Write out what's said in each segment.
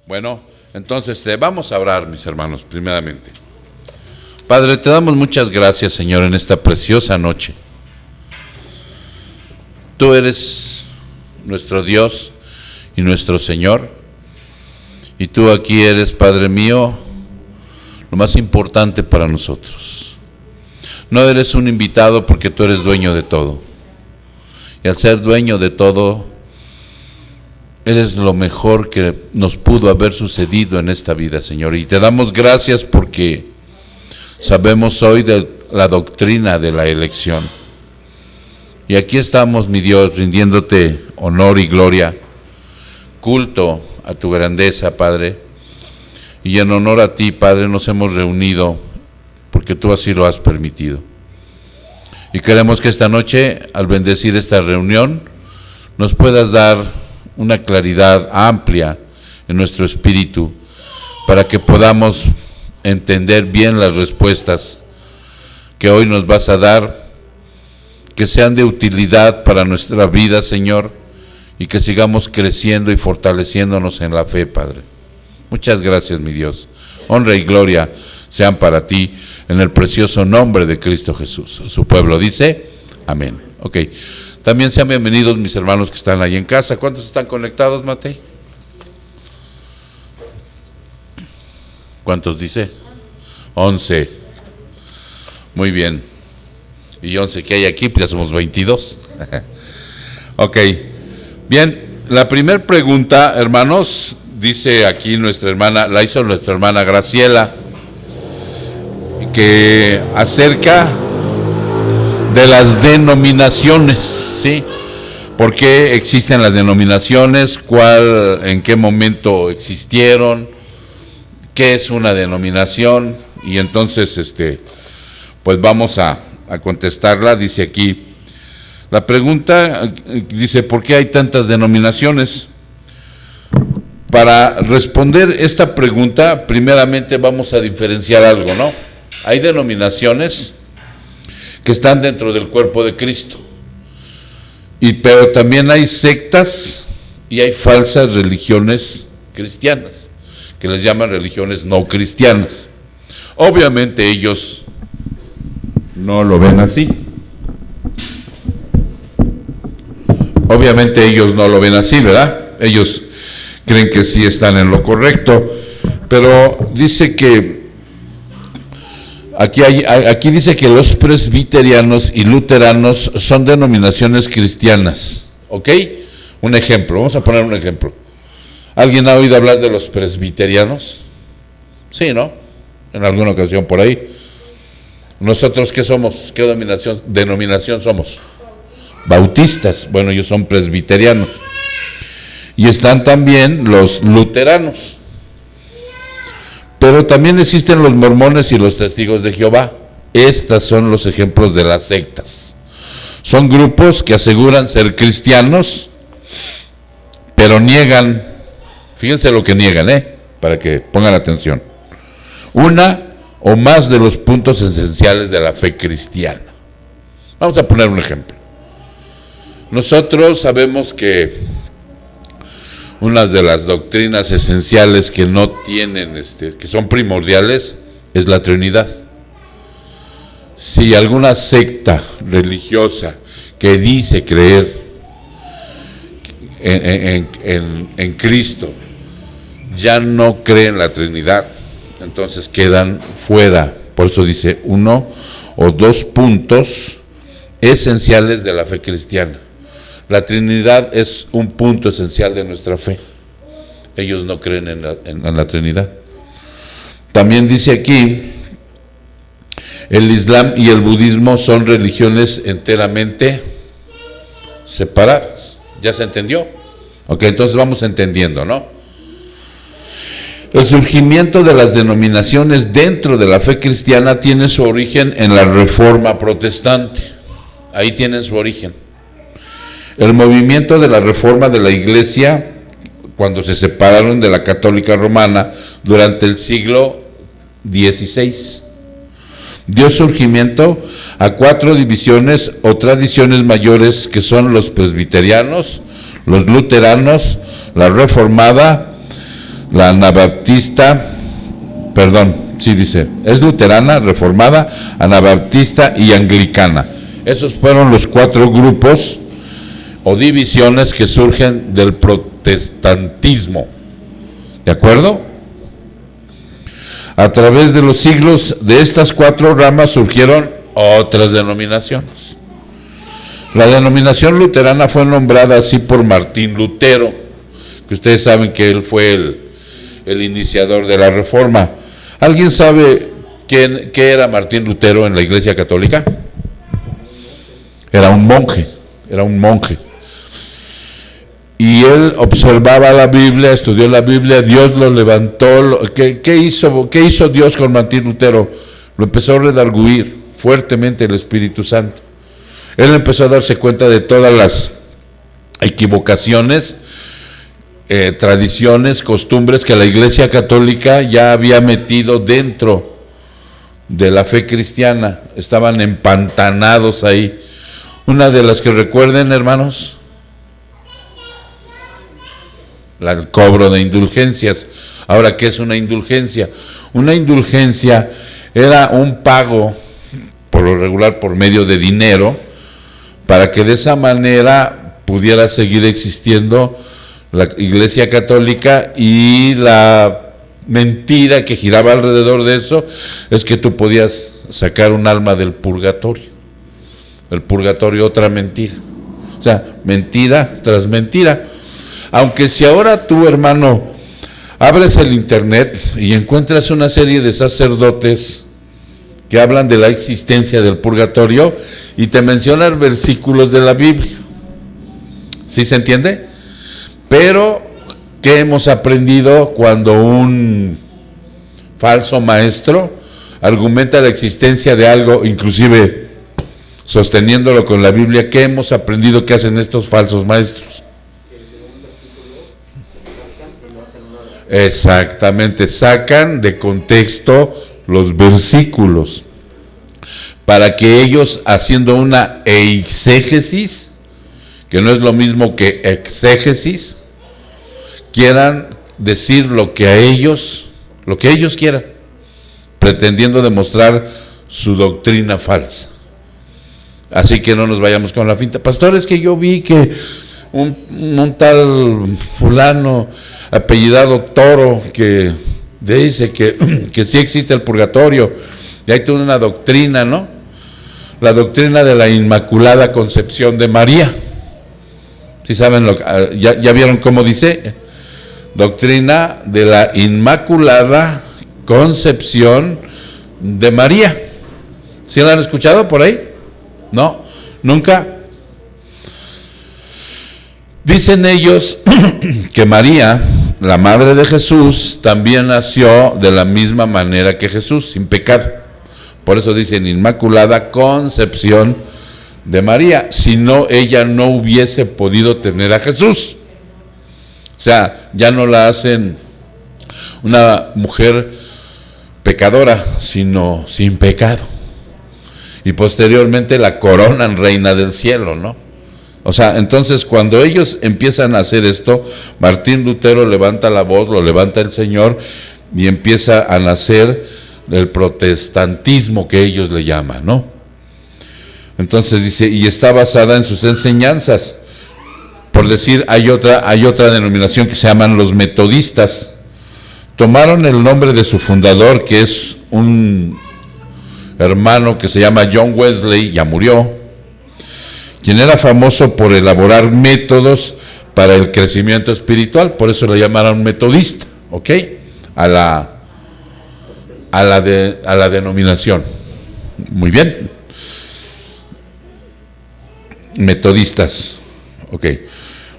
Bueno, entonces vamos a orar, mis hermanos, primeramente. Padre, te damos muchas gracias, Señor, en esta preciosa noche. Tú eres nuestro Dios y nuestro Señor, y tú aquí eres, Padre mío, lo más importante para nosotros. No eres un invitado porque tú eres dueño de todo, y al ser dueño de todo, eres lo mejor que nos pudo haber sucedido en esta vida, Señor, y te damos gracias porque sabemos hoy de la doctrina de la elección. Y aquí estamos, mi Dios, rindiéndote honor y gloria, culto a tu grandeza, Padre. Y en honor a ti, Padre, nos hemos reunido porque tú así lo has permitido. Y queremos que esta noche, al bendecir esta reunión, nos puedas dar una claridad amplia en nuestro espíritu para que podamos entender bien las respuestas que hoy nos vas a dar, que sean de utilidad para nuestra vida, Señor, y que sigamos creciendo y fortaleciéndonos en la fe, Padre. Muchas gracias, mi Dios. Honra y gloria sean para ti, en el precioso nombre de Cristo Jesús. Su pueblo dice, amén. Ok. También sean bienvenidos mis hermanos que están ahí en casa. ¿Cuántos están conectados, Matei? ¿Cuántos dice? 11. Muy bien. Y 11 que hay aquí, pues ya somos 22. Ok. Bien, la primera pregunta, hermanos, dice aquí nuestra hermana, la hizo nuestra hermana Graciela, que acerca de las denominaciones, ¿sí? ¿Por qué existen las denominaciones? ¿En qué momento existieron? ¿Qué es una denominación? Y entonces, pues vamos a contestarla. Dice aquí, la pregunta dice, ¿por qué hay tantas denominaciones? Para responder esta pregunta, primeramente vamos a diferenciar algo, ¿no? Hay denominaciones que están dentro del cuerpo de Cristo, pero también hay sectas y hay falsas religiones cristianas, que les llaman religiones no cristianas. Obviamente ellos no lo ven así. Obviamente ellos no lo ven así, ¿verdad? Ellos creen que sí están en lo correcto, pero dice que aquí dice que los presbiterianos y luteranos son denominaciones cristianas, ¿ok? Un ejemplo, vamos a poner un ejemplo. ¿Alguien ha oído hablar de los presbiterianos? Sí, ¿no? En alguna ocasión por ahí. ¿Nosotros qué somos? ¿Qué denominación somos? Bautistas. Bueno, ellos son presbiterianos. Y están también los luteranos. Pero también existen los mormones y los testigos de Jehová. Estos son los ejemplos de las sectas. Son grupos que aseguran ser cristianos, pero niegan, fíjense lo que niegan, para que pongan atención, una o más de los puntos esenciales de la fe cristiana. Vamos a poner un ejemplo. Nosotros sabemos que una de las doctrinas esenciales que no tienen, que son primordiales, es la Trinidad. Si alguna secta religiosa que dice creer en Cristo ya no cree en la Trinidad, entonces quedan fuera. Por eso dice uno o dos puntos esenciales de la fe cristiana. La Trinidad es un punto esencial de nuestra fe. Ellos no creen en la Trinidad. También dice aquí, el Islam y el budismo son religiones enteramente separadas. ¿Ya se entendió? Ok, entonces vamos entendiendo, ¿no? El surgimiento de las denominaciones dentro de la fe cristiana tiene su origen en la Reforma Protestante. Ahí tienen su origen. El movimiento de la Reforma de la Iglesia, cuando se separaron de la Católica Romana durante el siglo XVI, dio surgimiento a 4 divisiones o tradiciones mayores que son los presbiterianos, los luteranos, la Reformada, la anabaptista, dice, es luterana, reformada, anabaptista y anglicana. Esos fueron los 4 grupos o divisiones que surgen del protestantismo. ¿De acuerdo? A través de los siglos, de estas 4 ramas surgieron otras denominaciones. La denominación luterana fue nombrada así por Martín Lutero, que ustedes saben que él fue el iniciador de la Reforma. ¿Alguien sabe qué era Martín Lutero en la Iglesia Católica? Era un monje. Y él observaba la Biblia, estudió la Biblia, Dios lo levantó. ¿Qué hizo Dios con Martín Lutero? Lo empezó a redarguir fuertemente el Espíritu Santo. Él empezó a darse cuenta de todas las equivocaciones, tradiciones, costumbres que la Iglesia Católica ya había metido dentro de la fe cristiana. Estaban empantanados ahí. Una de las que recuerden, hermanos, el cobro de indulgencias. Ahora, ¿qué es una indulgencia? Una indulgencia era un pago, por lo regular por medio de dinero, para que de esa manera pudiera seguir existiendo la Iglesia Católica, y la mentira que giraba alrededor de eso es que tú podías sacar un alma del purgatorio. El purgatorio, otra mentira. O sea, mentira tras mentira. Aunque si ahora tú, hermano, abres el internet y encuentras una serie de sacerdotes que hablan de la existencia del purgatorio y te mencionan versículos de la Biblia. ¿Sí se entiende? Pero, ¿qué hemos aprendido cuando un falso maestro argumenta la existencia de algo, inclusive sosteniéndolo con la Biblia? ¿Qué hemos aprendido que hacen estos falsos maestros? Exactamente, sacan de contexto los versículos para que ellos, haciendo una exégesis, que no es lo mismo que exégesis, quieran decir lo que ellos quieran, pretendiendo demostrar su doctrina falsa. Así que no nos vayamos con la finta. Pastor, es que yo vi que un tal fulano apellidado Toro que dice que sí existe el purgatorio, y hay toda una doctrina, ¿no? La doctrina de la Inmaculada Concepción de María. ¿Sí saben ya vieron cómo dice? Doctrina de la Inmaculada Concepción de María. ¿Sí la han escuchado por ahí? ¿No? ¿Nunca? Dicen ellos que María, la madre de Jesús, también nació de la misma manera que Jesús, sin pecado. Por eso dicen Inmaculada Concepción de María. Si no, ella no hubiese podido tener a Jesús. O sea, ya no la hacen una mujer pecadora, sino sin pecado. Y posteriormente la coronan reina del cielo, ¿no? O sea, entonces cuando ellos empiezan a hacer esto, Martín Lutero levanta la voz, lo levanta el Señor, y empieza a nacer el protestantismo que ellos le llaman, ¿no? Entonces dice, y está basada en sus enseñanzas. Por decir, hay otra denominación que se llaman los metodistas. Tomaron el nombre de su fundador, que es un hermano que se llama John Wesley, ya murió, quien era famoso por elaborar métodos para el crecimiento espiritual. Por eso lo llamaron metodista, ¿ok? A la denominación. Muy bien. Metodistas, ok.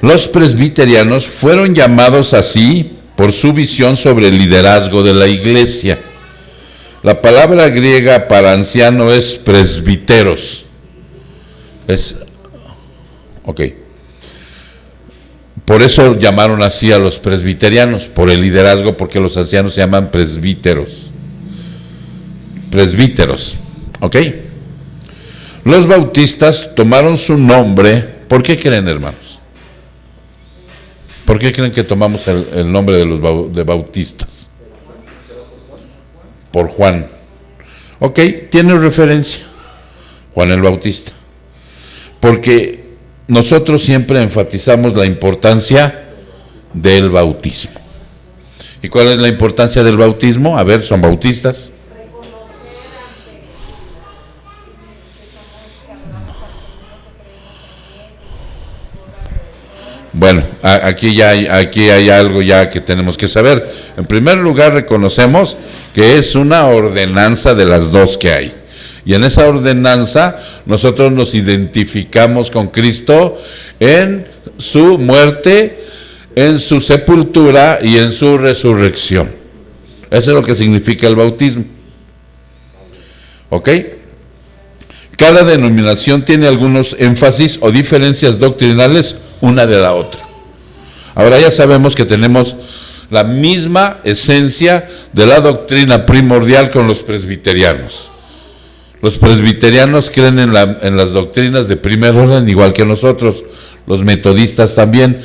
Los presbiterianos fueron llamados así por su visión sobre el liderazgo de la iglesia. La palabra griega para anciano es presbiteros. Ok. Por eso llamaron así a los presbiterianos, por el liderazgo, porque los ancianos se llaman presbíteros. Presbíteros, ok. Los bautistas tomaron su nombre. ¿Por qué creen, hermanos? ¿Por qué creen que tomamos el nombre de los de bautistas? Por Juan. Ok, tiene referencia, Juan el Bautista. Porque nosotros siempre enfatizamos la importancia del bautismo. ¿Y cuál es la importancia del bautismo? A ver, son bautistas. Bueno, aquí hay algo ya que tenemos que saber. En primer lugar, reconocemos que es una ordenanza de las dos que hay. Y en esa ordenanza nosotros nos identificamos con Cristo en su muerte, en su sepultura y en su resurrección. Eso es lo que significa el bautismo. ¿Ok? Cada denominación tiene algunos énfasis o diferencias doctrinales una de la otra. Ahora ya sabemos que tenemos la misma esencia de la doctrina primordial con los presbiterianos. Los presbiterianos creen en las doctrinas de primer orden igual que nosotros, los metodistas también,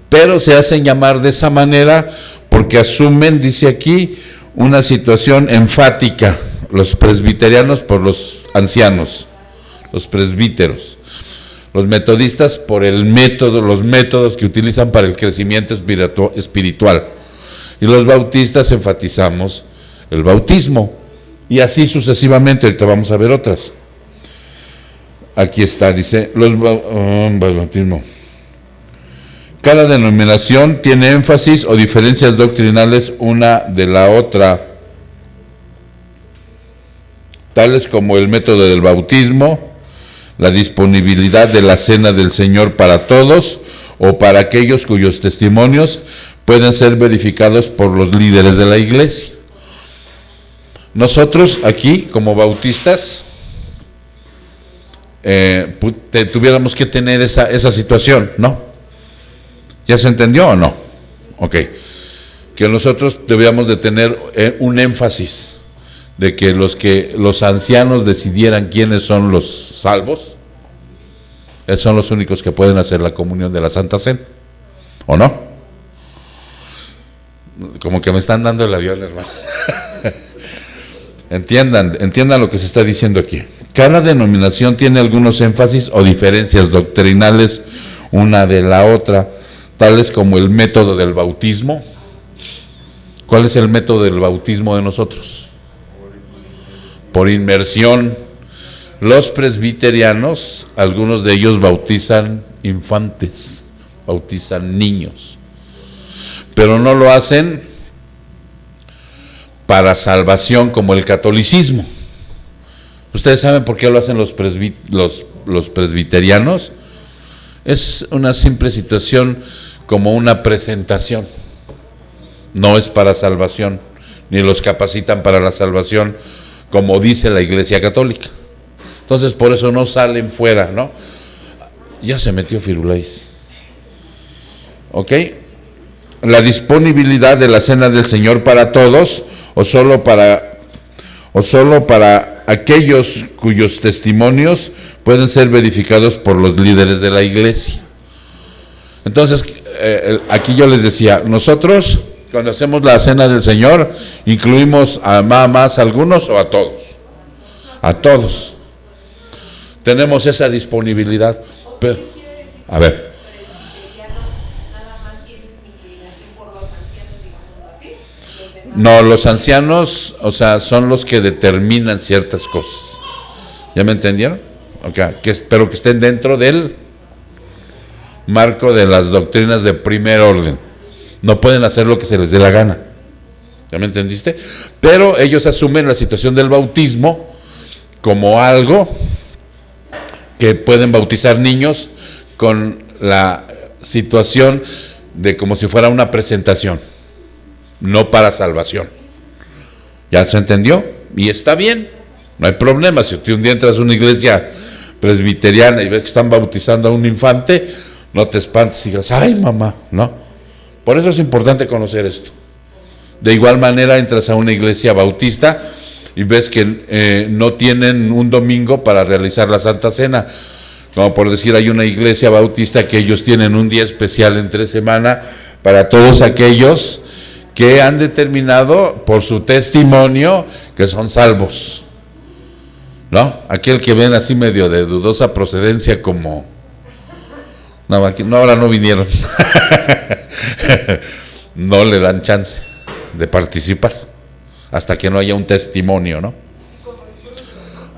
pero se hacen llamar de esa manera porque asumen, dice aquí, una situación enfática, los presbiterianos por los ancianos, los presbíteros. Los metodistas por el método, los métodos que utilizan para el crecimiento espiritual. Y los bautistas enfatizamos el bautismo. Y así sucesivamente, ahorita vamos a ver otras. Aquí está, dice, bautismo. Cada denominación tiene énfasis o diferencias doctrinales una de la otra, tales como el método del bautismo, la disponibilidad de la cena del Señor para todos o para aquellos cuyos testimonios pueden ser verificados por los líderes de la iglesia. Nosotros aquí, como bautistas, tuviéramos que tener esa situación, ¿no? ¿Ya se entendió o no? Ok. Que nosotros debíamos de tener un énfasis de que los ancianos decidieran quiénes son los salvos. Son los únicos que pueden hacer la comunión de la Santa Cena, ¿o no? Como que me están dando el avión, hermano. Entiendan lo que se está diciendo aquí. Cada denominación tiene algunos énfasis o diferencias doctrinales una de la otra, tales como el método del bautismo. ¿Cuál es el método del bautismo de nosotros? Por inmersión. Los presbiterianos, algunos de ellos bautizan infantes, bautizan niños, pero no lo hacen para salvación como el catolicismo. ¿Ustedes saben por qué lo hacen los presbiterianos? Es una simple situación como una presentación. No es para salvación, ni los capacitan para la salvación, como dice la Iglesia Católica. Entonces, por eso no salen fuera, ¿no? Ya se metió Firulais. ¿Ok? La disponibilidad de la cena del Señor para todos, o solo para aquellos cuyos testimonios pueden ser verificados por los líderes de la iglesia. Entonces, aquí yo les decía, nosotros cuando hacemos la cena del Señor, incluimos a más algunos o a todos. A todos. Tenemos esa disponibilidad. Pero, a ver. No, los ancianos, o sea, son los que determinan ciertas cosas. ¿Ya me entendieron? Okay, espero que estén dentro del marco de las doctrinas de primer orden. No pueden hacer lo que se les dé la gana. ¿Ya me entendiste? Pero ellos asumen la situación del bautismo como algo que pueden bautizar niños con la situación de como si fuera una presentación, no para salvación. ¿Ya se entendió? Y está bien, no hay problema. Si tú un día entras a una iglesia presbiteriana y ves que están bautizando a un infante, no te espantes y digas, ay mamá, no. Por eso es importante conocer esto. De igual manera entras a una iglesia bautista y ves que no tienen un domingo para realizar la Santa Cena. Como por decir, hay una iglesia bautista que ellos tienen un día especial entre semana para todos aquellos que han determinado por su testimonio que son salvos, ¿no? Aquel que ven así medio de dudosa procedencia como... No, aquí, no, ahora no vinieron. No le dan chance de participar hasta que no haya un testimonio, ¿no?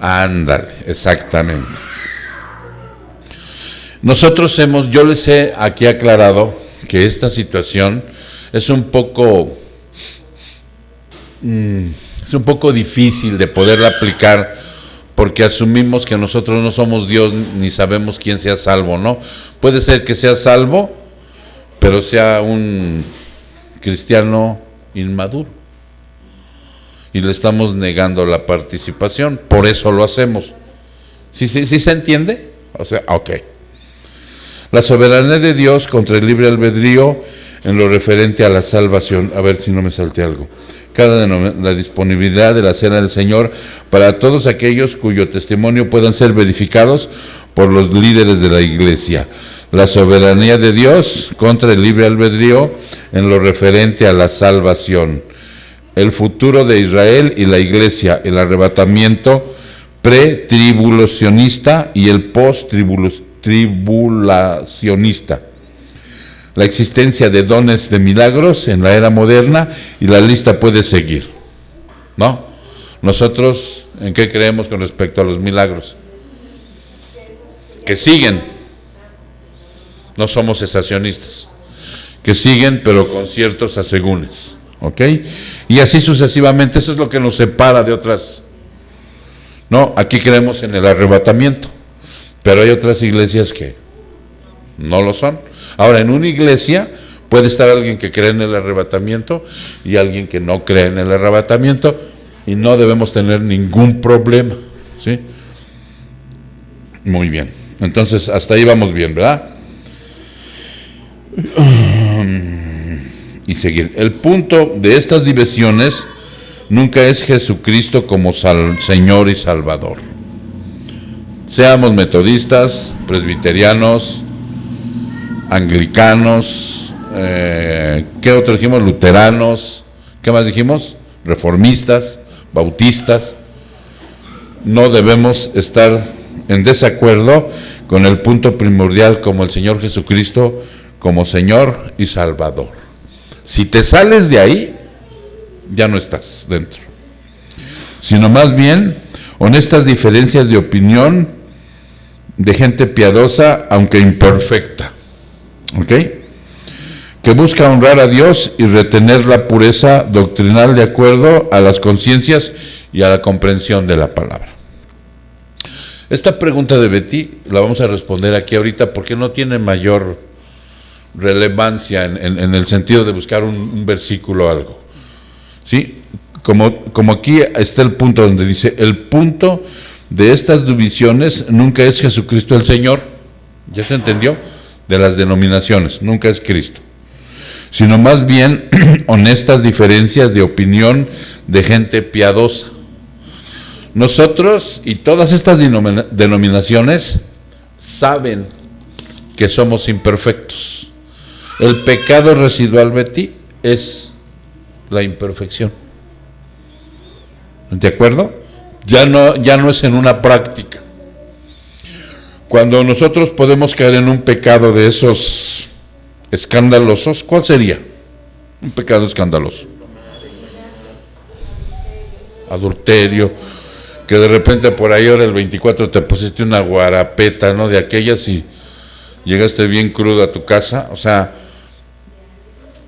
Ándale, exactamente. Nosotros yo les he aquí aclarado que esta situación es un poco difícil de poderla aplicar, porque asumimos que nosotros no somos Dios ni sabemos quién sea salvo, ¿no? Puede ser que sea salvo, pero sea un cristiano inmaduro y le estamos negando la participación, por eso lo hacemos. ¿Sí se entiende? O sea, ok. La soberanía de Dios contra el libre albedrío en lo referente a la salvación. A ver si no me salté algo. La disponibilidad de la cena del Señor para todos aquellos cuyo testimonio puedan ser verificados por los líderes de la iglesia. La soberanía de Dios contra el libre albedrío en lo referente a la salvación. El futuro de Israel y la iglesia, el arrebatamiento pre-tribulacionista y el post-tribulacionista. La existencia de dones de milagros en la era moderna, y la lista puede seguir, ¿no? Nosotros, ¿en qué creemos con respecto a los milagros? Que siguen. No somos cesacionistas. Que siguen, pero con ciertos asegúnes, ¿ok? Y así sucesivamente. Eso es lo que nos separa de otras. No, aquí creemos en el arrebatamiento, pero hay otras iglesias que no lo son. Ahora, en una iglesia puede estar alguien que cree en el arrebatamiento y alguien que no cree en el arrebatamiento, y no debemos tener ningún problema, ¿sí? Muy bien. Entonces, hasta ahí vamos bien, ¿verdad? Y seguir. El punto de estas divisiones nunca es Jesucristo como Señor y Salvador. Seamos metodistas, presbiterianos, anglicanos, ¿qué otro dijimos? Luteranos, ¿qué más dijimos? Reformistas, bautistas. No debemos estar en desacuerdo con el punto primordial como el Señor Jesucristo como Señor y Salvador. Si te sales de ahí, ya no estás dentro. Sino más bien, honestas diferencias de opinión de gente piadosa, aunque imperfecta, ¿ok? Que busca honrar a Dios y retener la pureza doctrinal de acuerdo a las conciencias y a la comprensión de la palabra. Esta pregunta de Betty la vamos a responder aquí ahorita porque no tiene mayor relevancia en el sentido de buscar un versículo o algo, ¿sí? Como aquí está el punto donde dice, el punto de estas divisiones nunca es Jesucristo el Señor, ¿ya se entendió? De las denominaciones, nunca es Cristo, sino más bien honestas diferencias de opinión de gente piadosa. Nosotros y todas estas denominaciones saben que somos imperfectos. El pecado residual, Betty, es la imperfección. ¿De acuerdo? Ya no es en una práctica. Cuando nosotros podemos caer en un pecado de esos escandalosos, ¿cuál sería? Un pecado escandaloso. Adulterio, que de repente por ahí ahora el 24 te pusiste una guarapeta, ¿no? De aquellas y llegaste bien crudo a tu casa, o sea,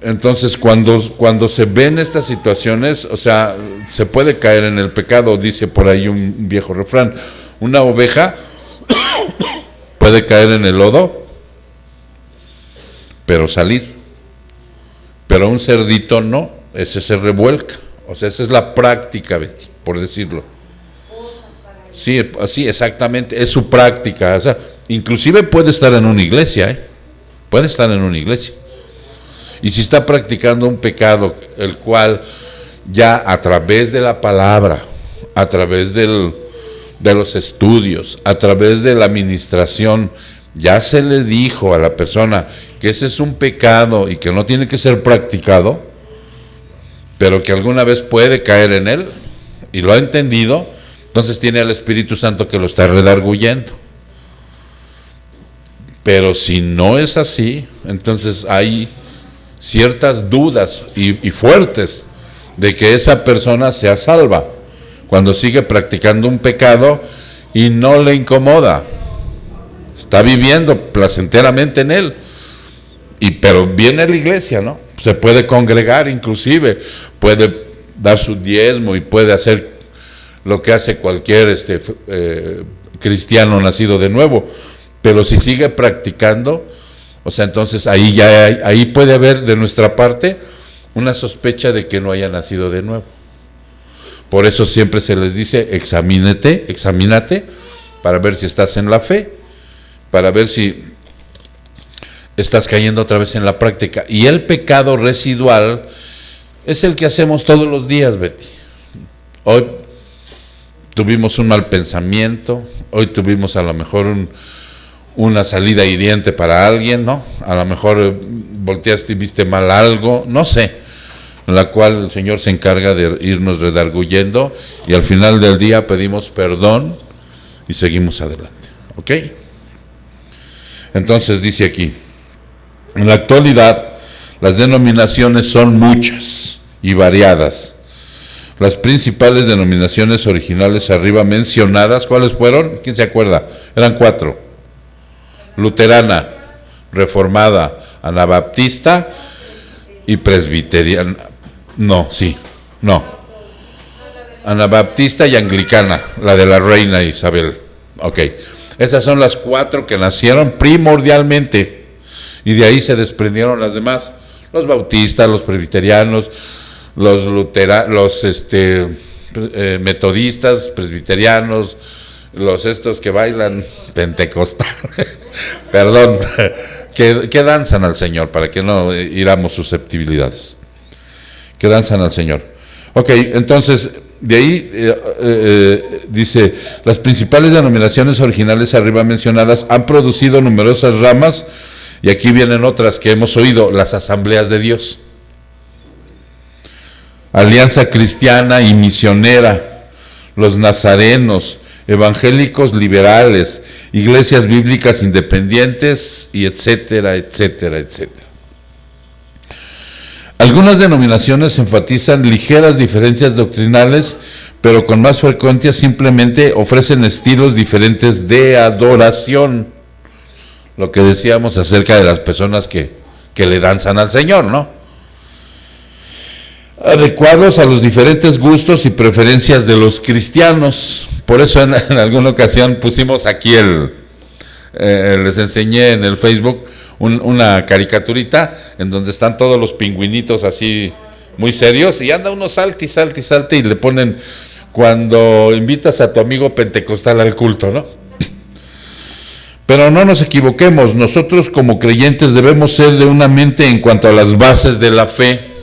entonces cuando se ven estas situaciones, o sea, se puede caer en el pecado, dice por ahí un viejo refrán, una oveja puede caer en el lodo, pero salir, pero un cerdito no, ese se revuelca, o sea, esa es la práctica, Betty, por decirlo. Sí, así exactamente, es su práctica, o sea, inclusive puede estar en una iglesia, puede estar en una iglesia. Y si está practicando un pecado, el cual ya a través de la palabra, a través de los estudios, a través de la administración ya se le dijo a la persona que ese es un pecado y que no tiene que ser practicado, pero que alguna vez puede caer en él, y lo ha entendido, entonces tiene al Espíritu Santo que lo está redarguyendo. Pero si no es así, entonces hay ciertas dudas y fuertes de que esa persona sea salva cuando sigue practicando un pecado y no le incomoda, está viviendo placenteramente en él, pero viene a la iglesia, ¿no? Se puede congregar, inclusive puede dar su diezmo y puede hacer lo que hace cualquier cristiano nacido de nuevo, pero si sigue practicando, o sea, entonces ahí puede haber de nuestra parte una sospecha de que no haya nacido de nuevo. Por eso siempre se les dice, examínate para ver si estás en la fe, para ver si estás cayendo otra vez en la práctica. Y el pecado residual es el que hacemos todos los días, Betty. Hoy tuvimos un mal pensamiento, hoy tuvimos a lo mejor una salida hiriente para alguien, ¿no? A lo mejor volteaste y viste mal algo, no sé, en la cual el Señor se encarga de irnos redarguyendo y al final del día pedimos perdón y seguimos adelante, ¿ok? Entonces dice aquí, en la actualidad las denominaciones son muchas y variadas. Las principales denominaciones originales arriba mencionadas, ¿cuáles fueron? ¿Quién se acuerda? Eran 4. Luterana, Reformada, Anabaptista y Presbiteriana. No. Anabaptista y Anglicana, la de la reina Isabel. Ok, esas son las 4 que nacieron primordialmente y de ahí se desprendieron las demás. Los bautistas, los presbiterianos, los metodistas, presbiterianos, los estos que bailan pentecostal, perdón, que danzan al Señor, para que no hiramos susceptibilidades, que danzan al Señor. Ok, entonces, de ahí dice, las principales denominaciones originales arriba mencionadas han producido numerosas ramas, y aquí vienen otras que hemos oído, las Asambleas de Dios, Alianza Cristiana y Misionera, los Nazarenos, evangélicos liberales, iglesias bíblicas independientes, y etcétera, etcétera, etcétera. Algunas denominaciones enfatizan ligeras diferencias doctrinales, pero con más frecuencia simplemente ofrecen estilos diferentes de adoración. Lo que decíamos acerca de las personas que le danzan al Señor, ¿no? Adecuados a los diferentes gustos y preferencias de los cristianos. Por eso en alguna ocasión pusimos aquí les enseñé en el Facebook una caricaturita en donde están todos los pingüinitos así muy serios y anda uno salte y le ponen cuando invitas a tu amigo pentecostal al culto, ¿no? Pero no nos equivoquemos, nosotros como creyentes debemos ser de una mente en cuanto a las bases de la fe.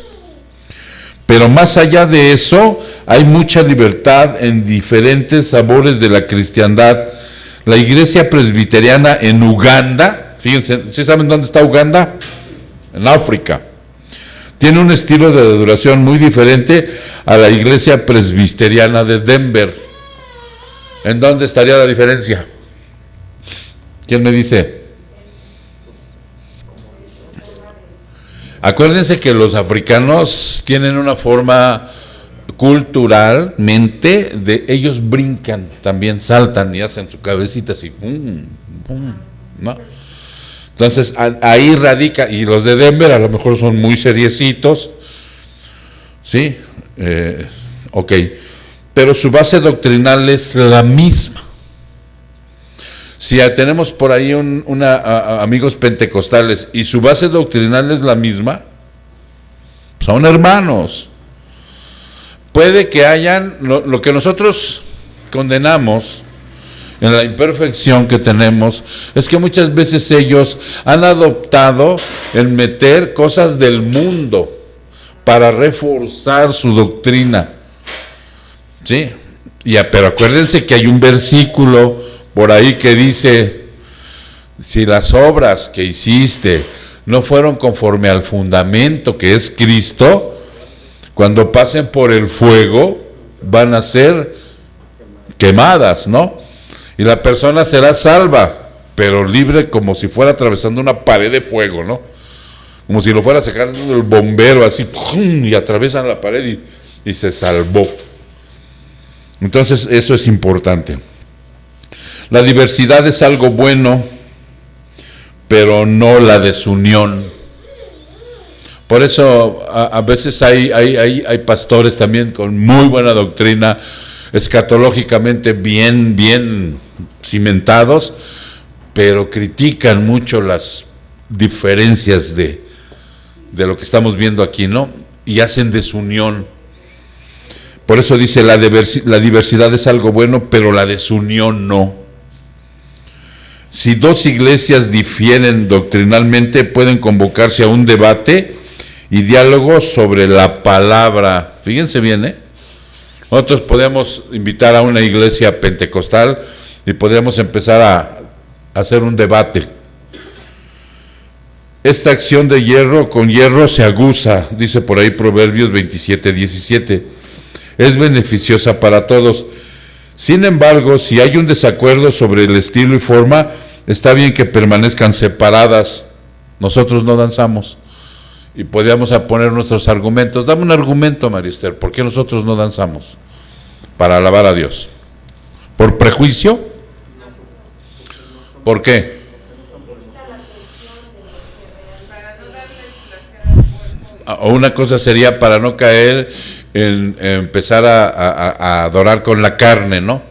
Pero más allá de eso, hay mucha libertad en diferentes sabores de la cristiandad. La iglesia presbiteriana en Uganda, fíjense, ¿sí saben dónde está Uganda? En África. Tiene un estilo de adoración muy diferente a la iglesia presbiteriana de Denver. ¿En dónde estaría la diferencia? ¿Quién me dice? Acuérdense que los africanos tienen una forma culturalmente ellos brincan, también saltan y hacen su cabecita así, ¿no? Entonces ahí radica, y los de Denver a lo mejor son muy seriecitos, ¿sí? Ok, pero su base doctrinal es la misma. Si tenemos por ahí amigos pentecostales y su base doctrinal es la misma, son hermanos. Puede que hayan, lo que nosotros condenamos en la imperfección que tenemos, es que muchas veces ellos han adoptado el meter cosas del mundo para reforzar su doctrina. ¿Sí? Pero acuérdense que hay un versículo por ahí que dice, Si las obras que hiciste no fueron conforme al fundamento que es Cristo, cuando pasen por el fuego van a ser quemadas, ¿no? Y la persona será salva, pero libre como si fuera atravesando una pared de fuego, ¿no? Como si lo fuera sacando el bombero así, ¡pum!, y atravesan la pared y se salvó. Entonces eso es importante. La diversidad es algo bueno, pero no la desunión. Por eso a veces hay pastores también con muy buena doctrina, escatológicamente bien cimentados, pero critican mucho las diferencias de lo que estamos viendo aquí, ¿no? Y hacen desunión. Por eso dice, la diversidad es algo bueno, pero la desunión no. Si dos iglesias difieren doctrinalmente, pueden convocarse a un debate y diálogo sobre la palabra. Fíjense bien, ¿eh? Nosotros podemos invitar a una iglesia pentecostal y podríamos empezar a hacer un debate. Esta acción de hierro con hierro se aguza, dice por ahí Proverbios 27:17. Es beneficiosa para todos. Sin embargo, si hay un desacuerdo sobre el estilo y forma, está bien que permanezcan separadas. Nosotros no danzamos y podríamos poner nuestros argumentos. Dame un argumento, Marister, ¿por qué nosotros no danzamos? Para alabar a Dios. ¿Por prejuicio? ¿Por qué? O una cosa sería para no caer en empezar a adorar con la carne, ¿no?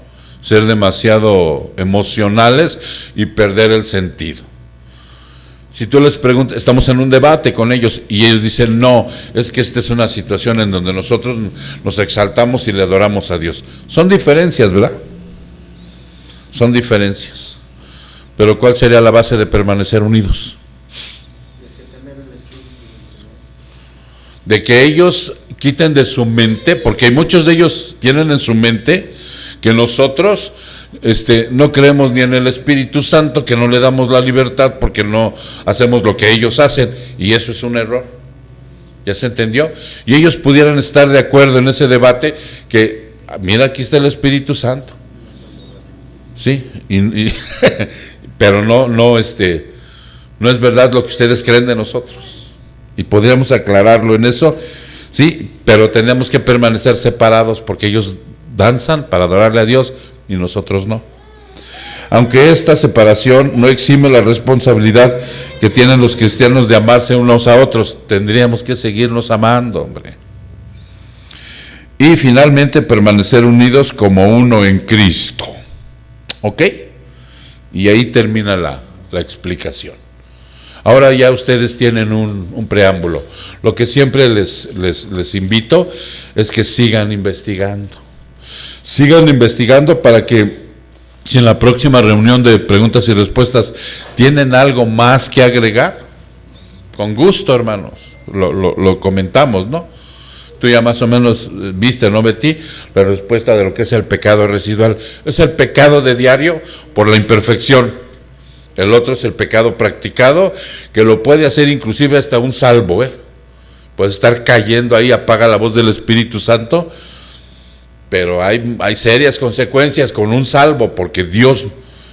Ser demasiado emocionales y perder el sentido. Si tú les preguntas, estamos en un debate con ellos y ellos dicen, no, es que esta es una situación en donde nosotros nos exaltamos y le adoramos a Dios. Son diferencias, ¿verdad? Son diferencias. Pero ¿cuál sería la base de permanecer unidos? De que ellos quiten de su mente, porque muchos de ellos tienen en su mente que nosotros no creemos ni en el Espíritu Santo, que no le damos la libertad porque no hacemos lo que ellos hacen, y eso es un error. ¿Ya se entendió? Y ellos pudieran estar de acuerdo en ese debate que, mira, aquí está el Espíritu Santo. Sí, pero no es verdad lo que ustedes creen de nosotros. Y podríamos aclararlo en eso, sí, pero tenemos que permanecer separados porque ellos danzan para adorarle a Dios y nosotros no. Aunque esta separación no exime la responsabilidad que tienen los cristianos de amarse unos a otros, tendríamos que seguirnos amando, hombre. Y finalmente permanecer unidos como uno en Cristo. ¿Ok? Y ahí termina la explicación. Ahora ya ustedes tienen un preámbulo. Lo que siempre les invito es que sigan investigando. Sigan investigando para que, si en la próxima reunión de preguntas y respuestas tienen algo más que agregar, con gusto, hermanos, lo comentamos, ¿no? Tú ya más o menos viste, ¿no, Betty? La respuesta de lo que es el pecado residual. Es el pecado de diario por la imperfección. El otro es el pecado practicado, que lo puede hacer inclusive hasta un salvo, Puede estar cayendo ahí, apaga la voz del Espíritu Santo, pero hay serias consecuencias con un salvo, porque Dios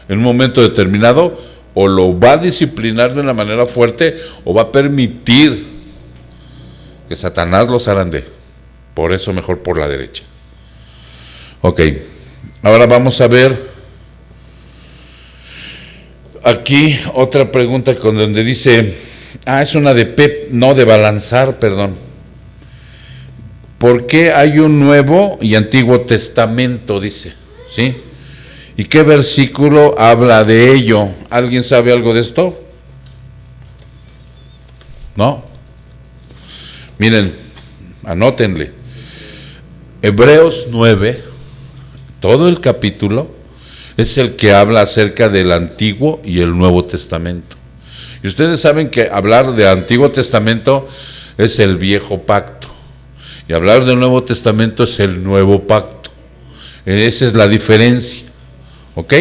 en un momento determinado o lo va a disciplinar de una manera fuerte o va a permitir que Satanás los zarandee. Por eso mejor por la derecha. Ok, ahora vamos a ver aquí otra pregunta con donde dice, es una de Pep, no, de Balanzar, perdón. ¿Por qué hay un Nuevo y Antiguo Testamento? Dice, ¿sí? ¿Y qué versículo habla de ello? ¿Alguien sabe algo de esto? ¿No? Miren, anótenle. Hebreos 9, todo el capítulo es el que habla acerca del Antiguo y el Nuevo Testamento. Y ustedes saben que hablar de Antiguo Testamento es el Viejo Pacto. Y hablar del Nuevo Testamento es el Nuevo Pacto. Esa es la diferencia. ¿Ok?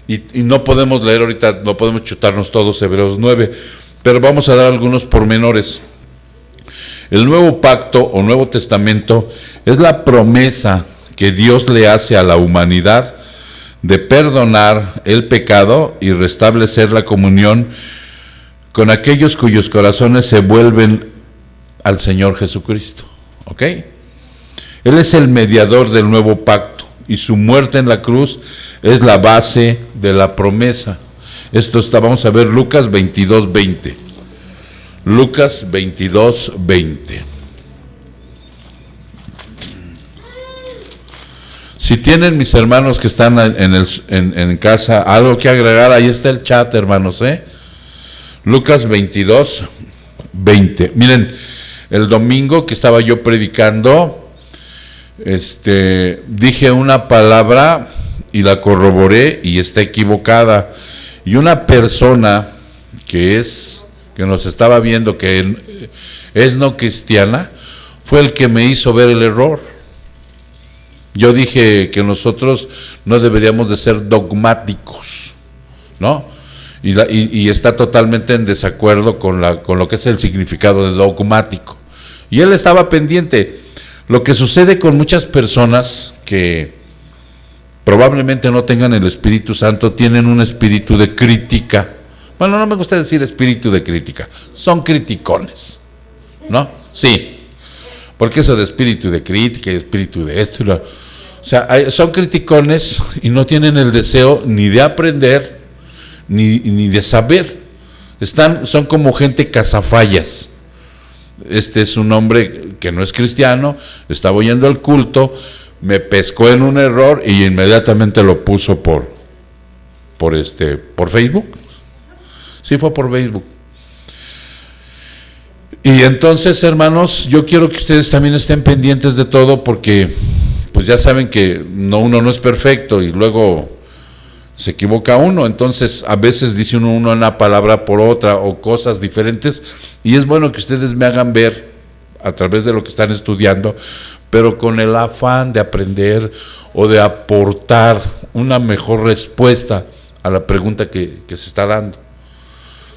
y no podemos leer ahorita, no podemos chutarnos todos Hebreos 9, pero vamos a dar algunos pormenores. El nuevo pacto o Nuevo Testamento es la promesa que Dios le hace a la humanidad de perdonar el pecado y restablecer la comunión con aquellos cuyos corazones se vuelven al Señor Jesucristo. ¿Ok? Él es el mediador del nuevo pacto y su muerte en la cruz es la base de la promesa. Esto está, vamos a ver Lucas 22:20. Lucas 22:20. Si tienen mis hermanos que están en casa algo que agregar, ahí está el chat, hermanos, Lucas 22:20. Miren, el domingo que estaba yo predicando, dije una palabra y la corroboré y está equivocada. Y una persona que nos estaba viendo, que es no cristiana, fue el que me hizo ver el error. Yo dije que nosotros no deberíamos de ser dogmáticos, ¿no? Y está totalmente en desacuerdo con lo que es el significado de dogmático. Y él estaba pendiente. Lo que sucede con muchas personas que probablemente no tengan el Espíritu Santo, tienen un espíritu de crítica. Bueno, no me gusta decir espíritu de crítica, son criticones, ¿no? Sí, porque eso de espíritu de crítica y espíritu de esto y lo... O sea, son criticones y no tienen el deseo ni de aprender ni de saber. Son como gente cazafallas. Este es un hombre que no es cristiano, estaba oyendo el culto, me pescó en un error y inmediatamente lo puso por Facebook. Sí, fue por Facebook. Y entonces, hermanos, yo quiero que ustedes también estén pendientes de todo, porque pues ya saben que uno no es perfecto y luego se equivoca uno. Entonces a veces dice uno una palabra por otra o cosas diferentes, y es bueno que ustedes me hagan ver a través de lo que están estudiando, pero con el afán de aprender o de aportar una mejor respuesta a la pregunta que se está dando.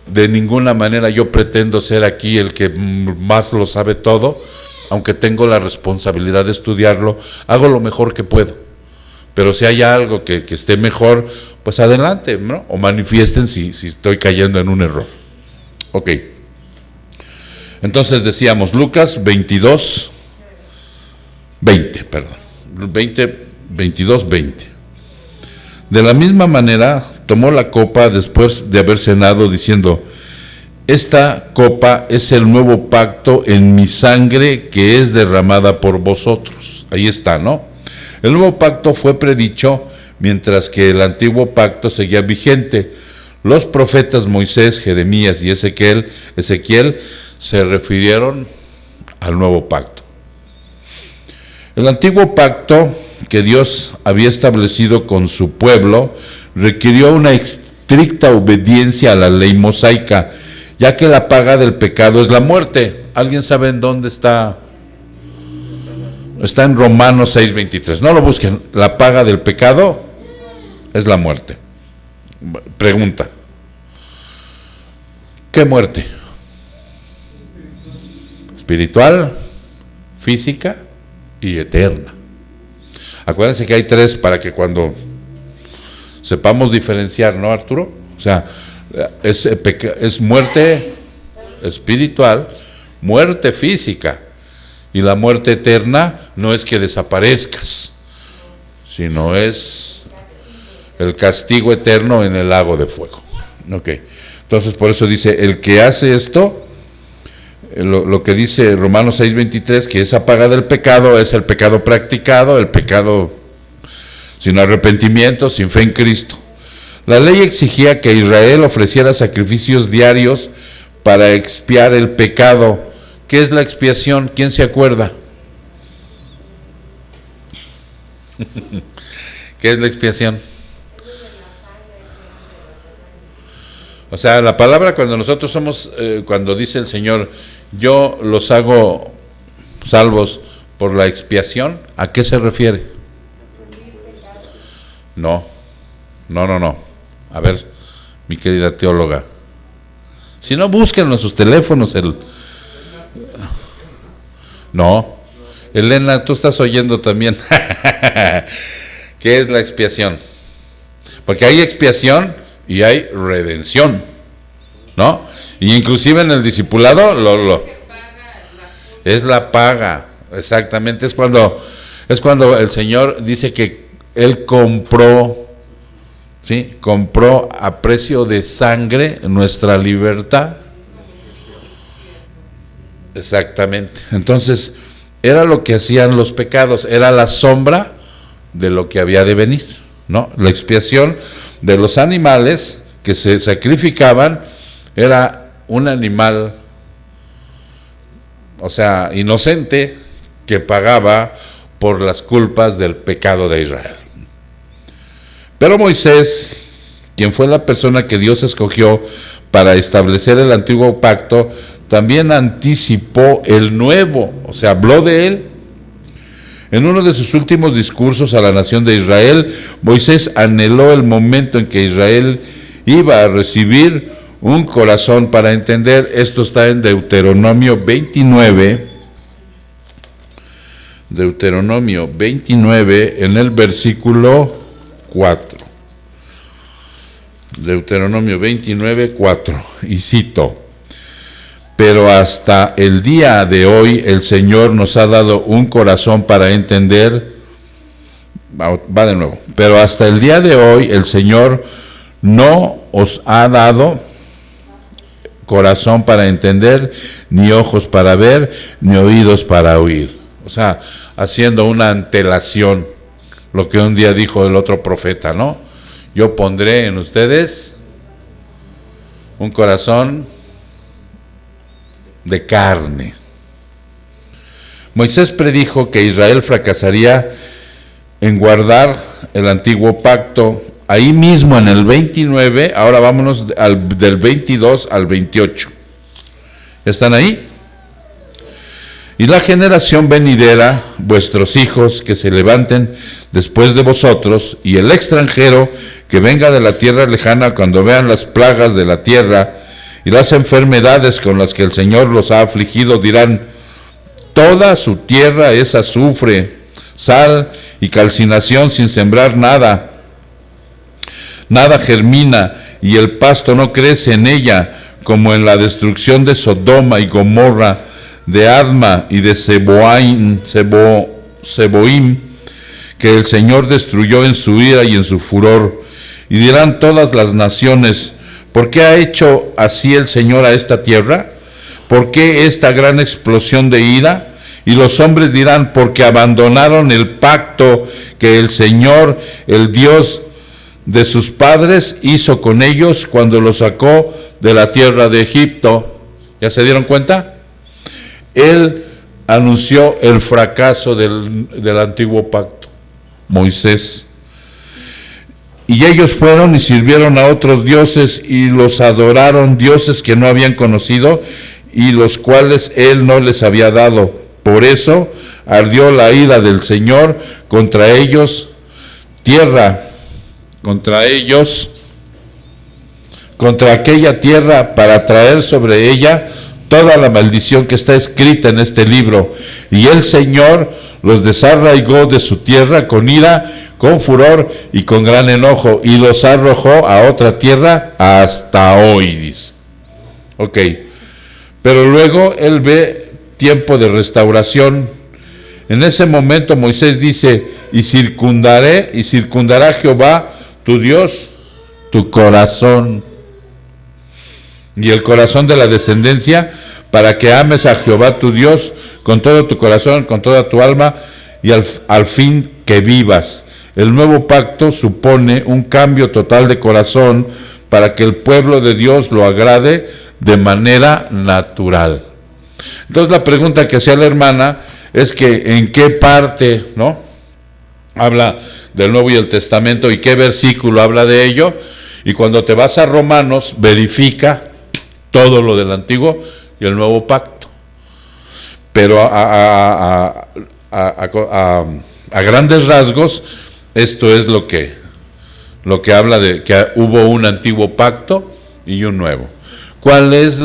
De ninguna manera yo pretendo ser aquí el que más lo sabe todo, aunque tengo la responsabilidad de estudiarlo, hago lo mejor que puedo. Pero si hay algo que esté mejor, pues adelante, ¿no? O manifiesten si estoy cayendo en un error. Ok. Entonces decíamos, Lucas 22:20. De la misma manera, tomó la copa después de haber cenado, diciendo: esta copa es el nuevo pacto en mi sangre que es derramada por vosotros. Ahí está, ¿no? El nuevo pacto fue predicho mientras que el antiguo pacto seguía vigente. Los profetas Moisés, Jeremías y Ezequiel se refirieron al nuevo pacto. El antiguo pacto que Dios había establecido con su pueblo requirió una estricta obediencia a la ley mosaica, ya que la paga del pecado es la muerte. ¿Alguien sabe en dónde está? Está en Romanos 6:23. No lo busquen. La paga del pecado es la muerte. Pregunta: ¿qué muerte? Espiritual, física y eterna. Acuérdense que hay tres para que cuando sepamos diferenciar, ¿no, Arturo? O sea, es muerte espiritual, muerte física, y la muerte eterna no es que desaparezcas, sino es el castigo eterno en el lago de fuego. Ok, entonces por eso dice, el que hace esto, lo que dice Romanos 6:23, que esa paga del pecado es el pecado practicado, el pecado sin arrepentimiento, sin fe en Cristo. La ley exigía que Israel ofreciera sacrificios diarios para expiar el pecado. ¿Qué es la expiación? ¿Quién se acuerda? ¿Qué es la expiación? O sea, la palabra cuando nosotros somos, cuando dice el Señor, yo los hago salvos por la expiación, ¿a qué se refiere? No. A ver, mi querida teóloga. Si no, búsquenlo en sus teléfonos. No. Elena, tú estás oyendo también. ¿Qué es la expiación? Porque hay expiación y hay redención, ¿no? Y inclusive en el discipulado es la paga, exactamente. Es cuando el Señor dice que Él compró, ¿sí? Compró a precio de sangre nuestra libertad. Exactamente. Entonces, era lo que hacían los pecados, era la sombra de lo que había de venir, ¿no? La expiación de los animales que se sacrificaban era un animal, o sea, inocente, que pagaba por las culpas del pecado de Israel. Pero Moisés, quien fue la persona que Dios escogió para establecer el antiguo pacto, también anticipó el nuevo, o sea, habló de él. En uno de sus últimos discursos a la nación de Israel, Moisés anheló el momento en que Israel iba a recibir un corazón para entender. Esto está en Deuteronomio 29, en el versículo 4. Deuteronomio 29, 4, y cito: pero hasta el día de hoy el Señor nos ha dado un corazón para entender. Va de nuevo. Pero hasta el día de hoy el Señor no os ha dado corazón para entender, ni ojos para ver, ni oídos para oír. O sea, haciendo una antelación, lo que un día dijo el otro profeta, ¿no? Yo pondré en ustedes un corazón de carne. Moisés predijo que Israel fracasaría en guardar el antiguo pacto. Ahí mismo en el 29, ahora vámonos del 22 al 28. ¿Están ahí? Y la generación venidera, vuestros hijos que se levanten después de vosotros, y el extranjero que venga de la tierra lejana, cuando vean las plagas de la tierra y las enfermedades con las que el Señor los ha afligido, dirán: toda su tierra es azufre, sal y calcinación sin sembrar nada. Nada germina y el pasto no crece en ella, como en la destrucción de Sodoma y Gomorra, de Adma y de Seboim, que el Señor destruyó en su ira y en su furor. Y dirán todas las naciones: ¿por qué ha hecho así el Señor a esta tierra? ¿Por qué esta gran explosión de ira? Y los hombres dirán: porque abandonaron el pacto que el Señor, el Dios de sus padres, hizo con ellos cuando los sacó de la tierra de Egipto. ¿Ya se dieron cuenta? Él anunció el fracaso del antiguo pacto, Moisés. Y ellos fueron y sirvieron a otros dioses y los adoraron, dioses que no habían conocido y los cuales él no les había dado. Por eso ardió la ira del Señor contra ellos, contra aquella tierra, para traer sobre ella toda la maldición que está escrita en este libro. Y el Señor los desarraigó de su tierra con ira, con furor y con gran enojo, y los arrojó a otra tierra hasta hoy, dice. Ok, pero luego él ve tiempo de restauración. En ese momento Moisés dice: y circundará Jehová tu Dios tu corazón y el corazón de la descendencia, para que ames a Jehová tu Dios con todo tu corazón, con toda tu alma, y al fin que vivas. El nuevo pacto supone un cambio total de corazón para que el pueblo de Dios lo agrade de manera natural. Entonces la pregunta que hacía la hermana es que en qué parte, ¿no?, habla del Nuevo y el Testamento y qué versículo habla de ello. Y cuando te vas a Romanos, verifica todo lo del Antiguo y el Nuevo Pacto. Pero a grandes rasgos, esto es lo que lo que habla de que hubo un antiguo pacto y un nuevo. ¿Cuál es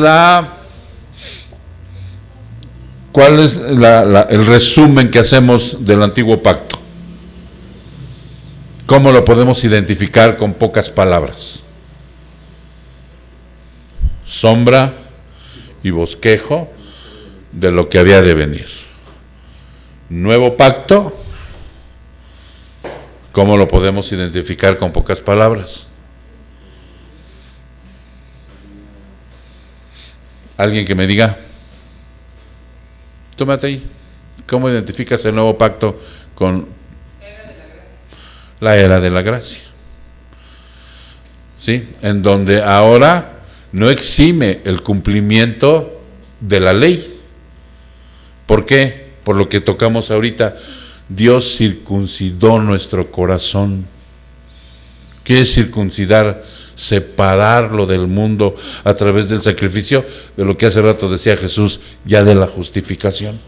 el resumen que hacemos del antiguo pacto? ¿Cómo lo podemos identificar con pocas palabras? Sombra y bosquejo de lo que había de venir. Nuevo pacto, ¿cómo lo podemos identificar con pocas palabras? ¿Alguien que me diga? Tómate ahí. ¿Cómo identificas el nuevo pacto con la era de la gracia? ¿Sí? En donde ahora no exime el cumplimiento de la ley. ¿Por qué? Por lo que tocamos ahorita. Dios circuncidó nuestro corazón. ¿Qué es circuncidar? Separarlo del mundo a través del sacrificio, de lo que hace rato decía Jesús, ya de la justificación.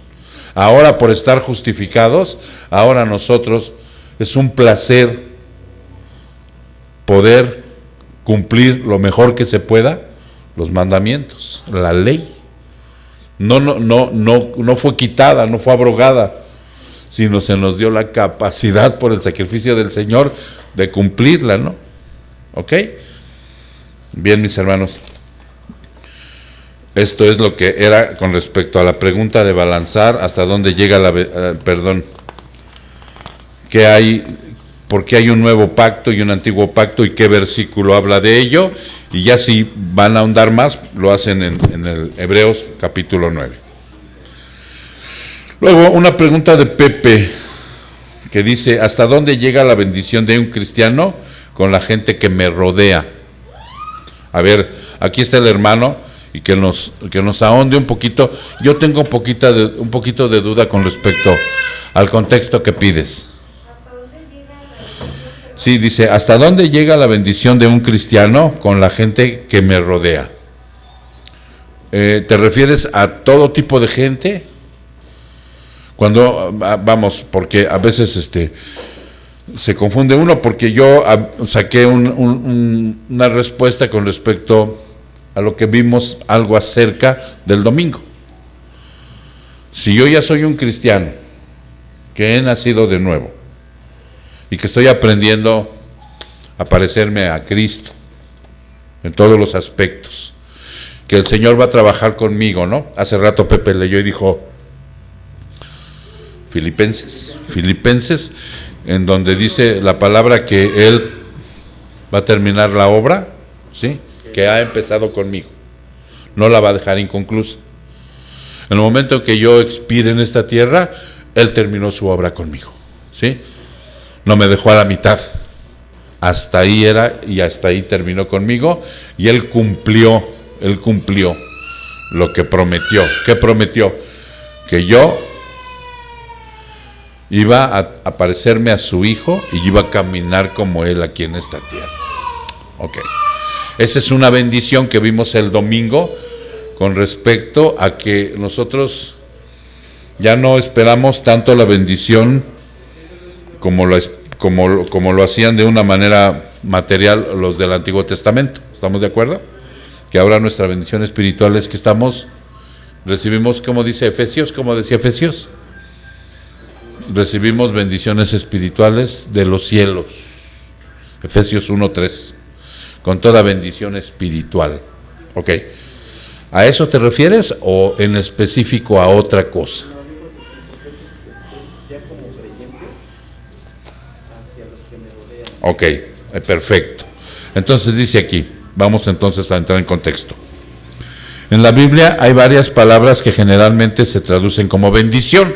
Ahora, por estar justificados, ahora nosotros es un placer poder cumplir lo mejor que se pueda los mandamientos, la ley. No fue quitada, no fue abrogada, sino se nos dio la capacidad por el sacrificio del Señor de cumplirla, ¿no? ¿Ok? Bien, mis hermanos. Esto es lo que era con respecto a la pregunta de balanzar hasta dónde llega ¿qué hay? ¿Por qué hay un nuevo pacto y un antiguo pacto y qué versículo habla de ello? Y ya si van a ahondar más, lo hacen en el Hebreos capítulo 9. Luego, una pregunta de Pepe, que dice, ¿hasta dónde llega la bendición de un cristiano con la gente que me rodea? A ver, aquí está el hermano, y que nos ahonde un poquito. Yo tengo un poquito de duda con respecto al contexto que pides. Sí, dice, ¿hasta dónde llega la bendición de un cristiano con la gente que me rodea? ¿Te refieres a todo tipo de gente? Cuando, vamos, porque a veces se confunde uno, porque yo saqué una respuesta con respecto a lo que vimos algo acerca del domingo. Si yo ya soy un cristiano, que he nacido de nuevo, y que estoy aprendiendo a parecerme a Cristo en todos los aspectos, que el Señor va a trabajar conmigo, ¿no? Hace rato Pepe leyó y dijo Filipenses, en donde dice la palabra que Él va a terminar la obra, ¿sí?, que ha empezado conmigo, no la va a dejar inconclusa. En el momento en que yo expire en esta tierra, Él terminó su obra conmigo, ¿sí? No me dejó a la mitad, hasta ahí era y hasta ahí terminó conmigo, y Él cumplió lo que prometió. ¿Qué prometió? Que yo iba a parecerme a su Hijo y iba a caminar como Él aquí en esta tierra. Ok. Esa es una bendición que vimos el domingo con respecto a que nosotros ya no esperamos tanto la bendición como lo hacían de una manera material los del Antiguo Testamento. ¿Estamos de acuerdo? Que ahora nuestra bendición espiritual es que recibimos, como dice Efesios, como decía Efesios, recibimos bendiciones espirituales de los cielos. Efesios 1:3, con toda bendición espiritual. Ok. ¿A eso te refieres o en específico a otra cosa? Ok, perfecto. Entonces dice aquí, vamos entonces a entrar en contexto. En la Biblia hay varias palabras que generalmente se traducen como bendición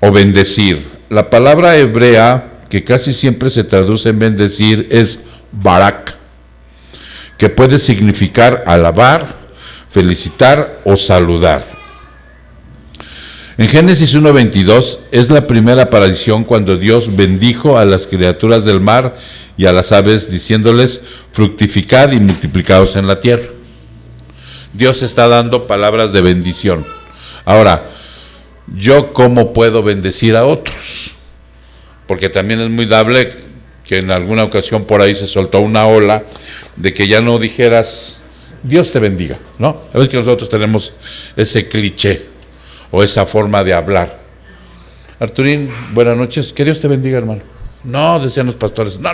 o bendecir. La palabra hebrea que casi siempre se traduce en bendecir es barak, que puede significar alabar, felicitar o saludar. En Génesis 1:22 es la primera aparición cuando Dios bendijo a las criaturas del mar y a las aves, diciéndoles, fructificad y multiplicaos en la tierra. Dios está dando palabras de bendición. Ahora, ¿yo cómo puedo bendecir a otros? Porque también es muy dable que en alguna ocasión por ahí se soltó una ola de que ya no dijeras Dios te bendiga, ¿no? A veces que nosotros tenemos ese cliché o esa forma de hablar. Arturín, buenas noches, que Dios te bendiga, hermano. No, decían los pastores, no,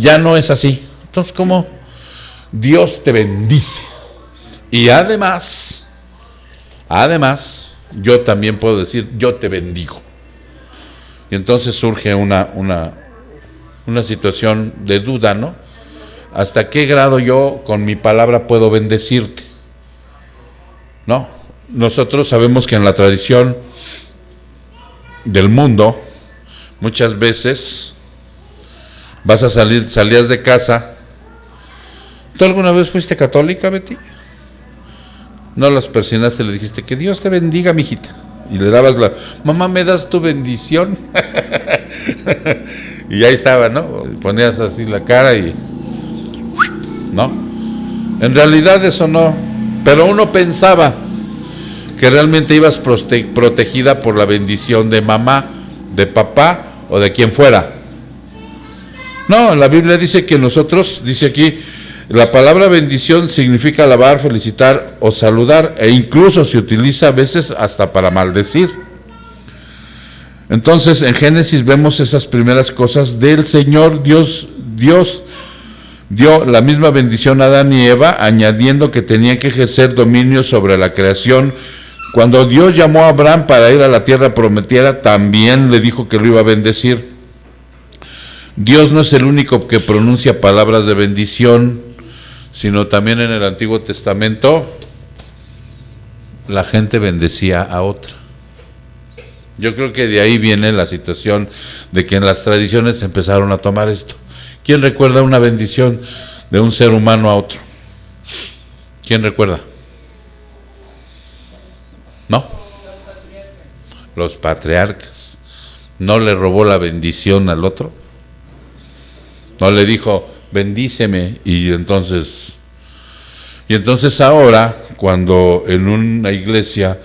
ya no es así. Entonces, ¿cómo? Dios te bendice. Y además, yo también puedo decir, yo te bendigo. Y entonces surge una situación de duda, ¿no? ¿Hasta qué grado yo con mi palabra puedo bendecirte? ¿No? Nosotros sabemos que en la tradición del mundo, muchas veces salías de casa. ¿Tú alguna vez fuiste católica, Betty? No las persinaste, le dijiste, que Dios te bendiga, mijita. Y le dabas mamá, ¿me das tu bendición? Y ahí estaba, ¿no? Ponías así la cara y... ¿no? En realidad eso no, pero uno pensaba que realmente ibas protegida por la bendición de mamá, de papá o de quien fuera. No, la Biblia dice que nosotros, dice aquí, la palabra bendición significa alabar, felicitar o saludar, e incluso se utiliza a veces hasta para maldecir. Entonces en Génesis vemos esas primeras cosas del Señor. Dios dio la misma bendición a Adán y Eva, añadiendo que tenían que ejercer dominio sobre la creación. Cuando Dios llamó a Abraham para ir a la tierra prometida, también le dijo que lo iba a bendecir. Dios no es el único que pronuncia palabras de bendición, sino también en el Antiguo Testamento la gente bendecía a otra. Yo creo que de ahí viene la situación de que en las tradiciones empezaron a tomar esto. ¿Quién recuerda una bendición de un ser humano a otro? ¿Quién recuerda? ¿No? Los patriarcas. ¿No le robó la bendición al otro? ¿No le dijo, bendíceme? Y entonces ahora, cuando en una iglesia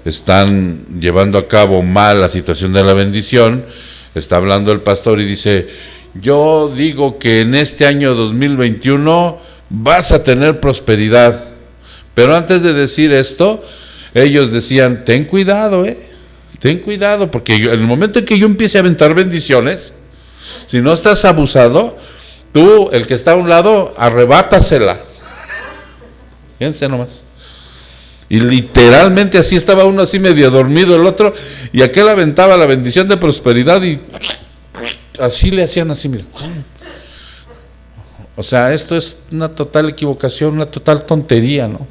están llevando a cabo mal la situación de la bendición, está hablando el pastor y dice, yo digo que en este año 2021 vas a tener prosperidad. Pero antes de decir esto, ellos decían, ten cuidado, porque en el momento en que yo empiece a aventar bendiciones, si no estás abusado, tú, el que está a un lado, arrebátasela. Fíjense nomás. Y literalmente así estaba uno así medio dormido, el otro, y aquel aventaba la bendición de prosperidad y así le hacían así, mira. O sea, esto es una total equivocación, una total tontería, ¿no?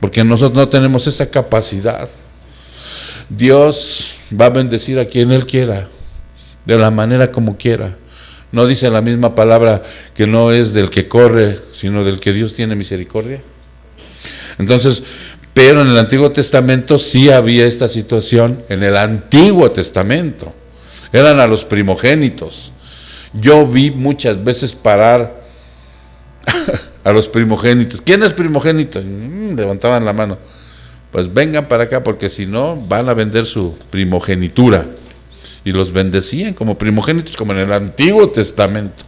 Porque nosotros no tenemos esa capacidad. Dios va a bendecir a quien Él quiera, de la manera como quiera. ¿No dice la misma palabra que no es del que corre, sino del que Dios tiene misericordia? Entonces, pero en el Antiguo Testamento sí había esta situación. En el Antiguo Testamento eran a los primogénitos. Yo vi muchas veces parar a los primogénitos. ¿Quién es primogénito? Levantaban la mano. Pues vengan para acá, porque si no van a vender su primogenitura. Y los bendecían como primogénitos, como en el Antiguo Testamento.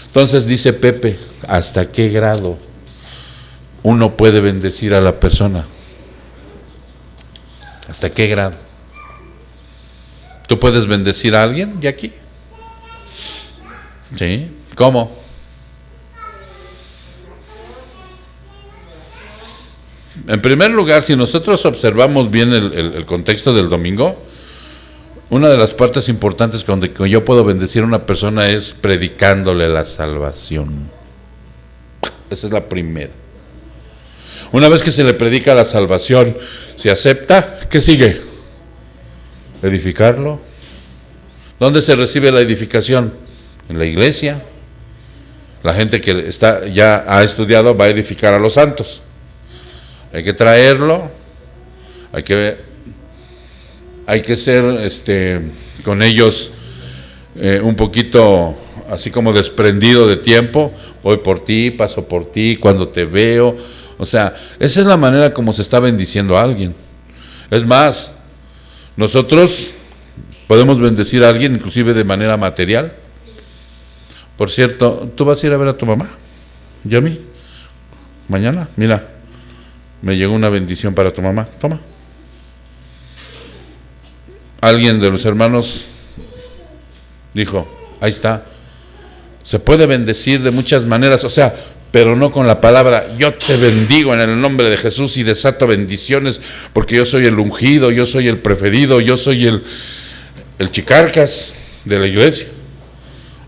Entonces dice Pepe, ¿hasta qué grado uno puede bendecir a la persona? ¿Hasta qué grado? ¿Tú puedes bendecir a alguien, Jackie? ¿Sí? ¿Cómo? En primer lugar, si nosotros observamos bien el contexto del domingo, una de las partes importantes donde yo puedo bendecir a una persona es predicándole la salvación. Esa es la primera. Una vez que se le predica la salvación, se acepta, ¿qué sigue? Edificarlo. ¿Dónde se recibe la edificación? En la iglesia. La gente que ya ha estudiado va a edificar a los santos. Hay que traerlo, hay que ser con ellos un poquito así como desprendido de tiempo. Voy por ti, paso por ti, cuando te veo. O sea, esa es la manera como se está bendiciendo a alguien. Es más, nosotros podemos bendecir a alguien inclusive de manera material. Por cierto, ¿tú vas a ir a ver a tu mamá? Yami, mañana, mira, me llegó una bendición para tu mamá, toma. Alguien de los hermanos dijo, ahí está, se puede bendecir de muchas maneras, o sea, pero no con la palabra, yo te bendigo en el nombre de Jesús y desato bendiciones, porque yo soy el ungido, yo soy el preferido, yo soy el chicarcas de la iglesia,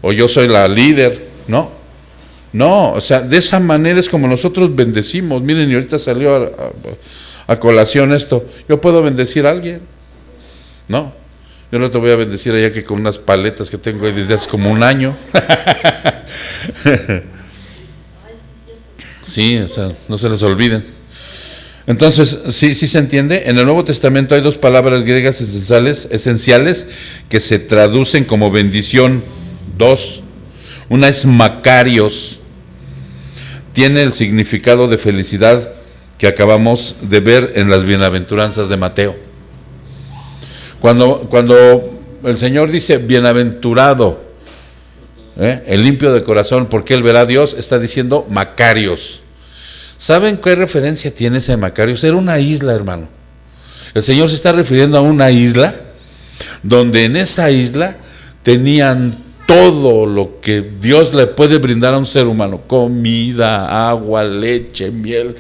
o yo soy la líder, no, o sea, de esa manera es como nosotros bendecimos. Miren, y ahorita salió a colación esto, yo puedo bendecir a alguien, no, yo no te voy a bendecir allá que con unas paletas que tengo ahí desde hace como un año. Sí, o sea, no se les olviden. Entonces, sí se entiende. En el Nuevo Testamento hay dos palabras griegas esenciales que se traducen como bendición. Dos. Una es makarios. Tiene el significado de felicidad que acabamos de ver en las bienaventuranzas de Mateo. Cuando el Señor dice bienaventurado, el limpio de corazón, porque él verá a Dios, está diciendo Macarios. ¿Saben qué referencia tiene ese Macarios? Era una isla, hermano. El Señor se está refiriendo a una isla, donde en esa isla tenían todo lo que Dios le puede brindar a un ser humano: comida, agua, leche, miel,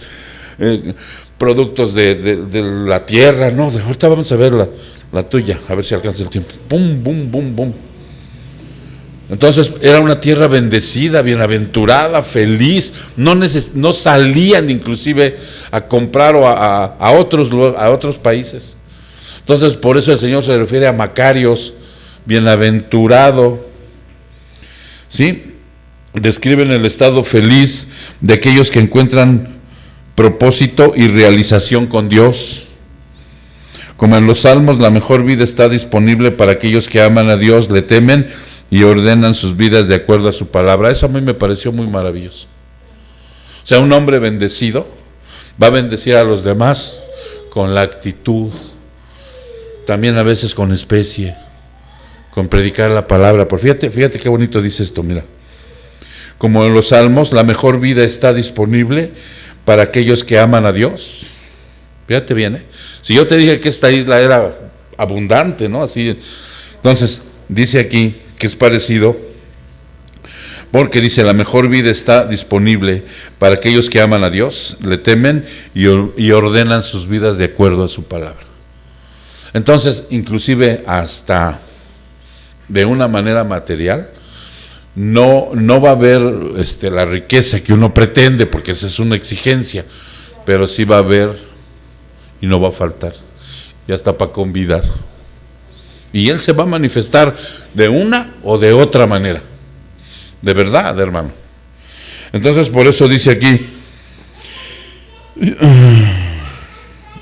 productos de la tierra. No, ahorita vamos a ver la tuya, a ver si alcanza el tiempo. Pum, bum, bum, bum. Entonces era una tierra bendecida, bienaventurada, feliz. No salían inclusive a comprar o a otros países. Entonces por eso el Señor se refiere a Macarios, bienaventurado. ¿Sí? Describen el estado feliz de aquellos que encuentran propósito y realización con Dios. Como en los Salmos, la mejor vida está disponible para aquellos que aman a Dios, le temen y ordenan sus vidas de acuerdo a su palabra. Eso a mí me pareció muy maravilloso. O sea, un hombre bendecido va a bendecir a los demás con la actitud, también a veces con especie, con predicar la palabra. Pero fíjate qué bonito dice esto, mira. Como en los Salmos, la mejor vida está disponible para aquellos que aman a Dios. Fíjate bien, Si yo te dije que esta isla era abundante, ¿no? Así, entonces, dice aquí que es parecido, porque dice, la mejor vida está disponible para aquellos que aman a Dios, le temen y ordenan sus vidas de acuerdo a su palabra. Entonces, inclusive hasta de una manera material, no va a haber la riqueza que uno pretende, porque esa es una exigencia, pero sí va a haber y no va a faltar, y hasta para convidar. Y Él se va a manifestar de una o de otra manera. De verdad, hermano. Entonces, por eso dice aquí,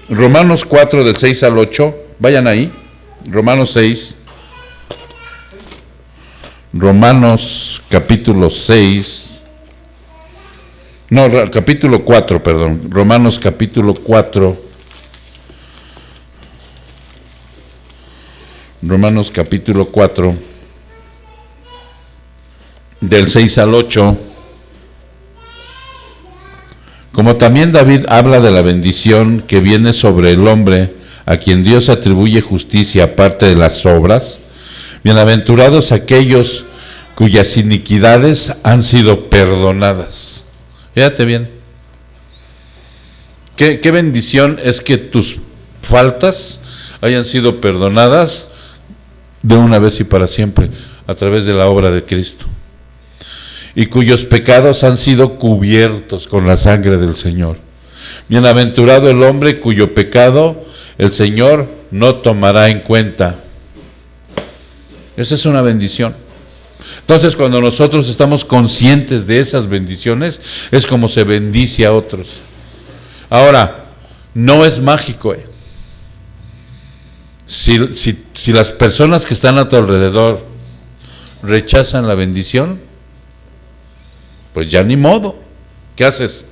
Romanos 4, del 6 al 8, vayan ahí, Romanos 6, Romanos capítulo 6, no, capítulo 4, perdón, Romanos capítulo 4, Romanos capítulo 4, del 6 al 8, como también David habla de la bendición que viene sobre el hombre a quien Dios atribuye justicia aparte de las obras, bienaventurados aquellos cuyas iniquidades han sido perdonadas. Fíjate bien, qué bendición es que tus faltas hayan sido perdonadas de una vez y para siempre, a través de la obra de Cristo, y cuyos pecados han sido cubiertos con la sangre del Señor. Bienaventurado el hombre cuyo pecado el Señor no tomará en cuenta. Esa es una bendición. Entonces, cuando nosotros estamos conscientes de esas bendiciones, es como se bendice a otros. Ahora, no es mágico, Si las personas que están a tu alrededor rechazan la bendición, pues ya ni modo. ¿Qué haces?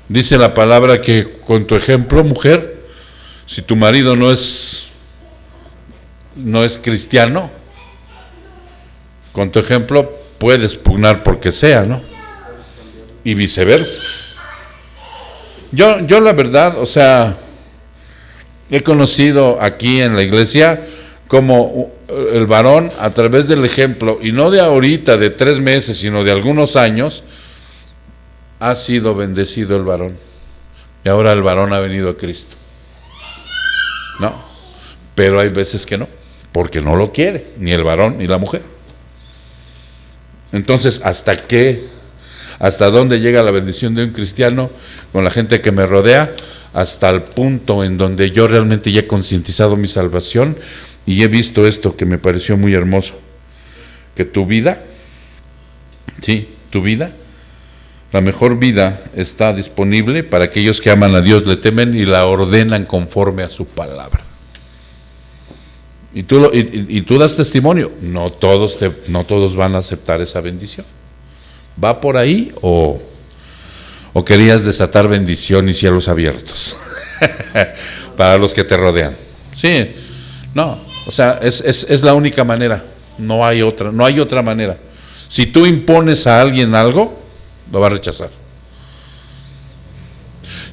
Dice la palabra que con tu ejemplo, mujer, si tu marido no es cristiano, con tu ejemplo puedes pugnar porque sea, ¿no? Y viceversa. Yo la verdad, o sea, he conocido aquí en la iglesia como el varón a través del ejemplo, y no de ahorita, de 3 meses, sino de algunos años, ha sido bendecido el varón. Y ahora el varón ha venido a Cristo. No, pero hay veces que no, porque no lo quiere, ni el varón ni la mujer. Entonces, ¿hasta dónde llega la bendición de un cristiano con la gente que me rodea? Hasta el punto en donde yo realmente ya he concientizado mi salvación y he visto esto que me pareció muy hermoso, que tu vida, la mejor vida está disponible para aquellos que aman a Dios, le temen y la ordenan conforme a su palabra. Y tú das testimonio. No todos van a aceptar esa bendición. ¿Va por ahí o querías desatar bendición y cielos abiertos para los que te rodean? Sí, no, o sea, es la única manera. No hay otra manera. Si tú impones a alguien algo, lo va a rechazar.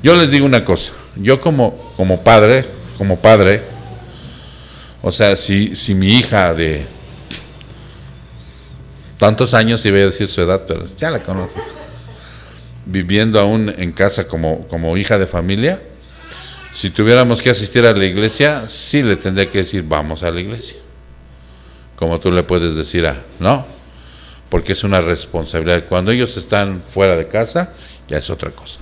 Yo les digo una cosa, yo como padre, o sea, si mi hija de tantos años, y voy a decir su edad, pero ya la conoces, viviendo aún en casa como hija de familia, si tuviéramos que asistir a la iglesia, sí le tendría que decir, vamos a la iglesia. Como tú le puedes decir no, porque es una responsabilidad. Cuando ellos están fuera de casa, ya es otra cosa.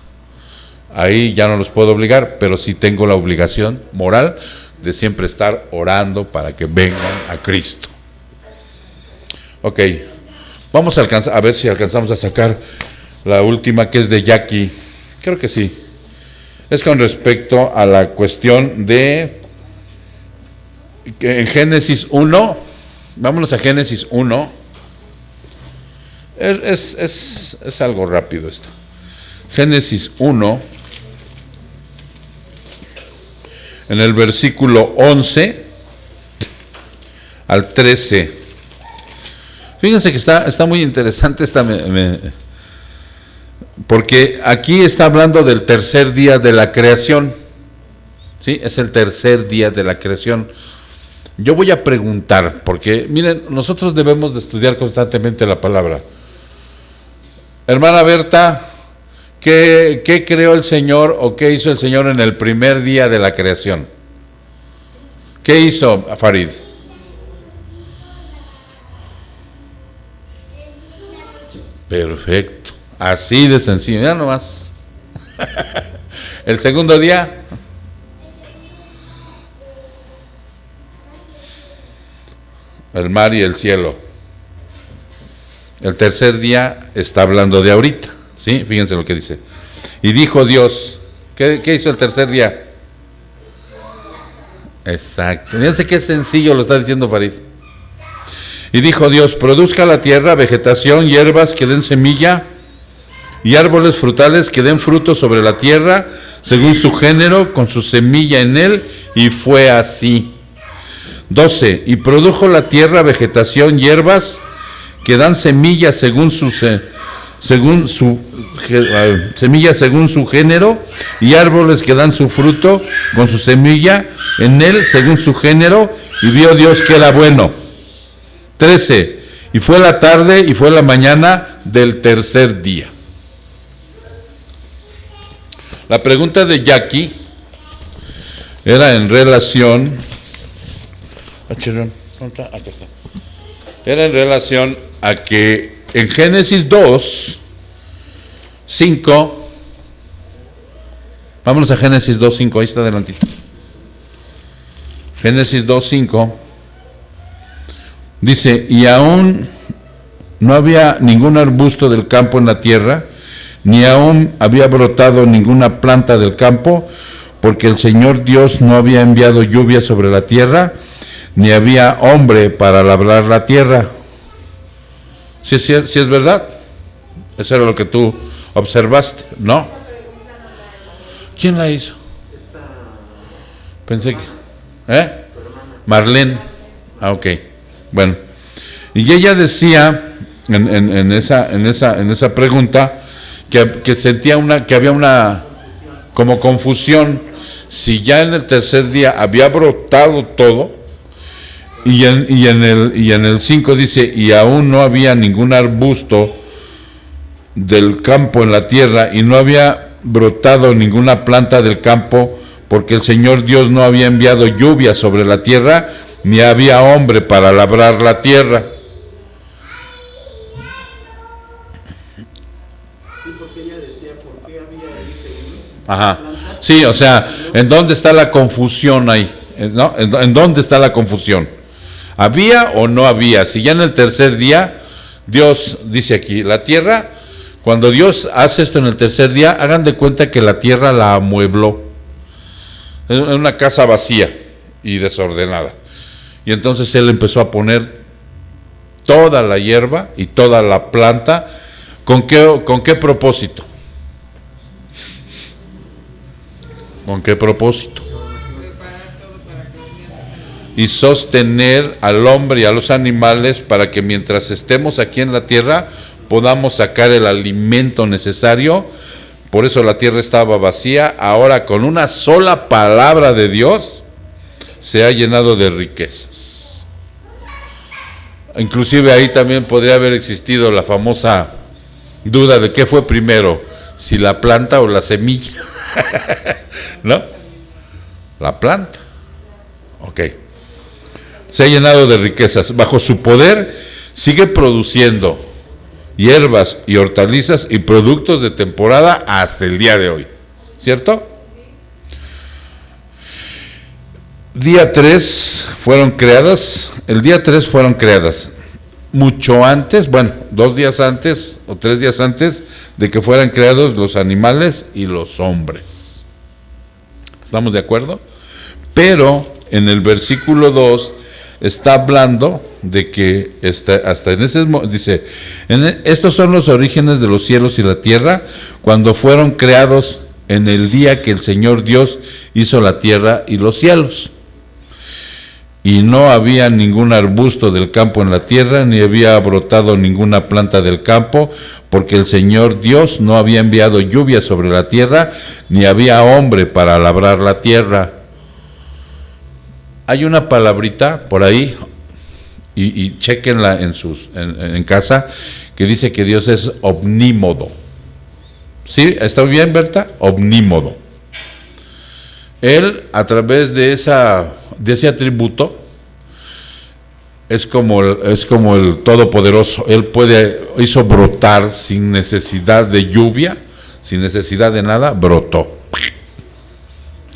Ahí ya no los puedo obligar, pero sí tengo la obligación moral de siempre estar orando para que vengan a Cristo. Ok, vamos a ver si alcanzamos a sacar la última, que es de Jackie. Creo que sí. Es con respecto a la cuestión de que en Génesis 1, vámonos a Génesis 1. Es algo rápido esto. Génesis 1, en el versículo 11 al 13. Fíjense que está muy interesante porque aquí está hablando del tercer día de la creación. ¿Sí? Es el tercer día de la creación. Yo voy a preguntar, porque miren, nosotros debemos de estudiar constantemente la palabra. Hermana Berta, ¿qué creó el Señor o qué hizo el Señor en el primer día de la creación? ¿Qué hizo Farid? Perfecto, así de sencillo, ya nomás. El segundo día, el mar y el cielo. El tercer día está hablando de ahorita, ¿sí? Fíjense lo que dice. Y dijo Dios, ¿qué hizo el tercer día? Exacto, fíjense qué sencillo lo está diciendo Farid. Y dijo Dios, produzca la tierra vegetación, hierbas que den semilla, y árboles frutales que den fruto sobre la tierra, según su género, con su semilla en él, y fue así. 12. Y produjo la tierra vegetación, hierbas que dan semilla según su semilla según su género, y árboles que dan su fruto con su semilla en él según su género, y vio Dios que era bueno. 13. Y fue la tarde y fue la mañana del tercer día. La pregunta de Jackie era en relación a que en Génesis 2, 5, vámonos a Génesis 2, 5, ahí está adelantito. Génesis 2, 5 dice, y aún no había ningún arbusto del campo en la tierra, ni aún había brotado ninguna planta del campo, porque el Señor Dios no había enviado lluvia sobre la tierra, ni había hombre para labrar la tierra. ¿Sí es verdad? Eso era lo que tú observaste, ¿no? ¿Quién la hizo? Pensé que... Marlene. Ok. Bueno. Y ella decía en esa pregunta que sentía que había una como confusión, si ya en el tercer día había brotado todo, y en el 5 dice, y aún no había ningún arbusto del campo en la tierra, y no había brotado ninguna planta del campo, porque el Señor Dios no había enviado lluvia sobre la tierra, ni había hombre para labrar la tierra. Sí, porque ella decía, ¿por qué había ahí? Ajá. Sí, o sea, ¿en dónde está la confusión ahí? ¿No? ¿En dónde está la confusión? ¿Había o no había? Si ya en el tercer día, Dios dice aquí, la tierra, cuando Dios hace esto en el tercer día, hagan de cuenta que la tierra la amuebló. Es una casa vacía y desordenada. Y entonces Él empezó a poner toda la hierba y toda la planta. ¿Con qué propósito? ¿Con qué propósito? Y sostener al hombre y a los animales para que mientras estemos aquí en la tierra podamos sacar el alimento necesario. Por eso la tierra estaba vacía. Ahora con una sola palabra de Dios se ha llenado de riquezas. Inclusive ahí también podría haber existido la famosa duda de qué fue primero, si la planta o la semilla. ¿No? La planta. Ok. Se ha llenado de riquezas. Bajo su poder sigue produciendo hierbas y hortalizas y productos de temporada hasta el día de hoy. ¿Cierto? Día 3 fueron creadas. El día 3 fueron creadas. Mucho antes, bueno, 2 días antes o 3 días antes de que fueran creados los animales y los hombres. ¿Estamos de acuerdo? Pero en el versículo 2 está hablando de que hasta en ese dice, estos son los orígenes de los cielos y la tierra cuando fueron creados en el día que el Señor Dios hizo la tierra y los cielos. Y no había ningún arbusto del campo en la tierra, ni había brotado ninguna planta del campo, porque el Señor Dios no había enviado lluvia sobre la tierra, ni había hombre para labrar la tierra. Hay una palabrita por ahí, y chequenla en casa, que dice que Dios es omnímodo. ¿Sí? ¿Está bien, Berta? Omnímodo. Él, a través de ese atributo, es como el Todopoderoso. Él hizo brotar sin necesidad de lluvia, sin necesidad de nada, brotó.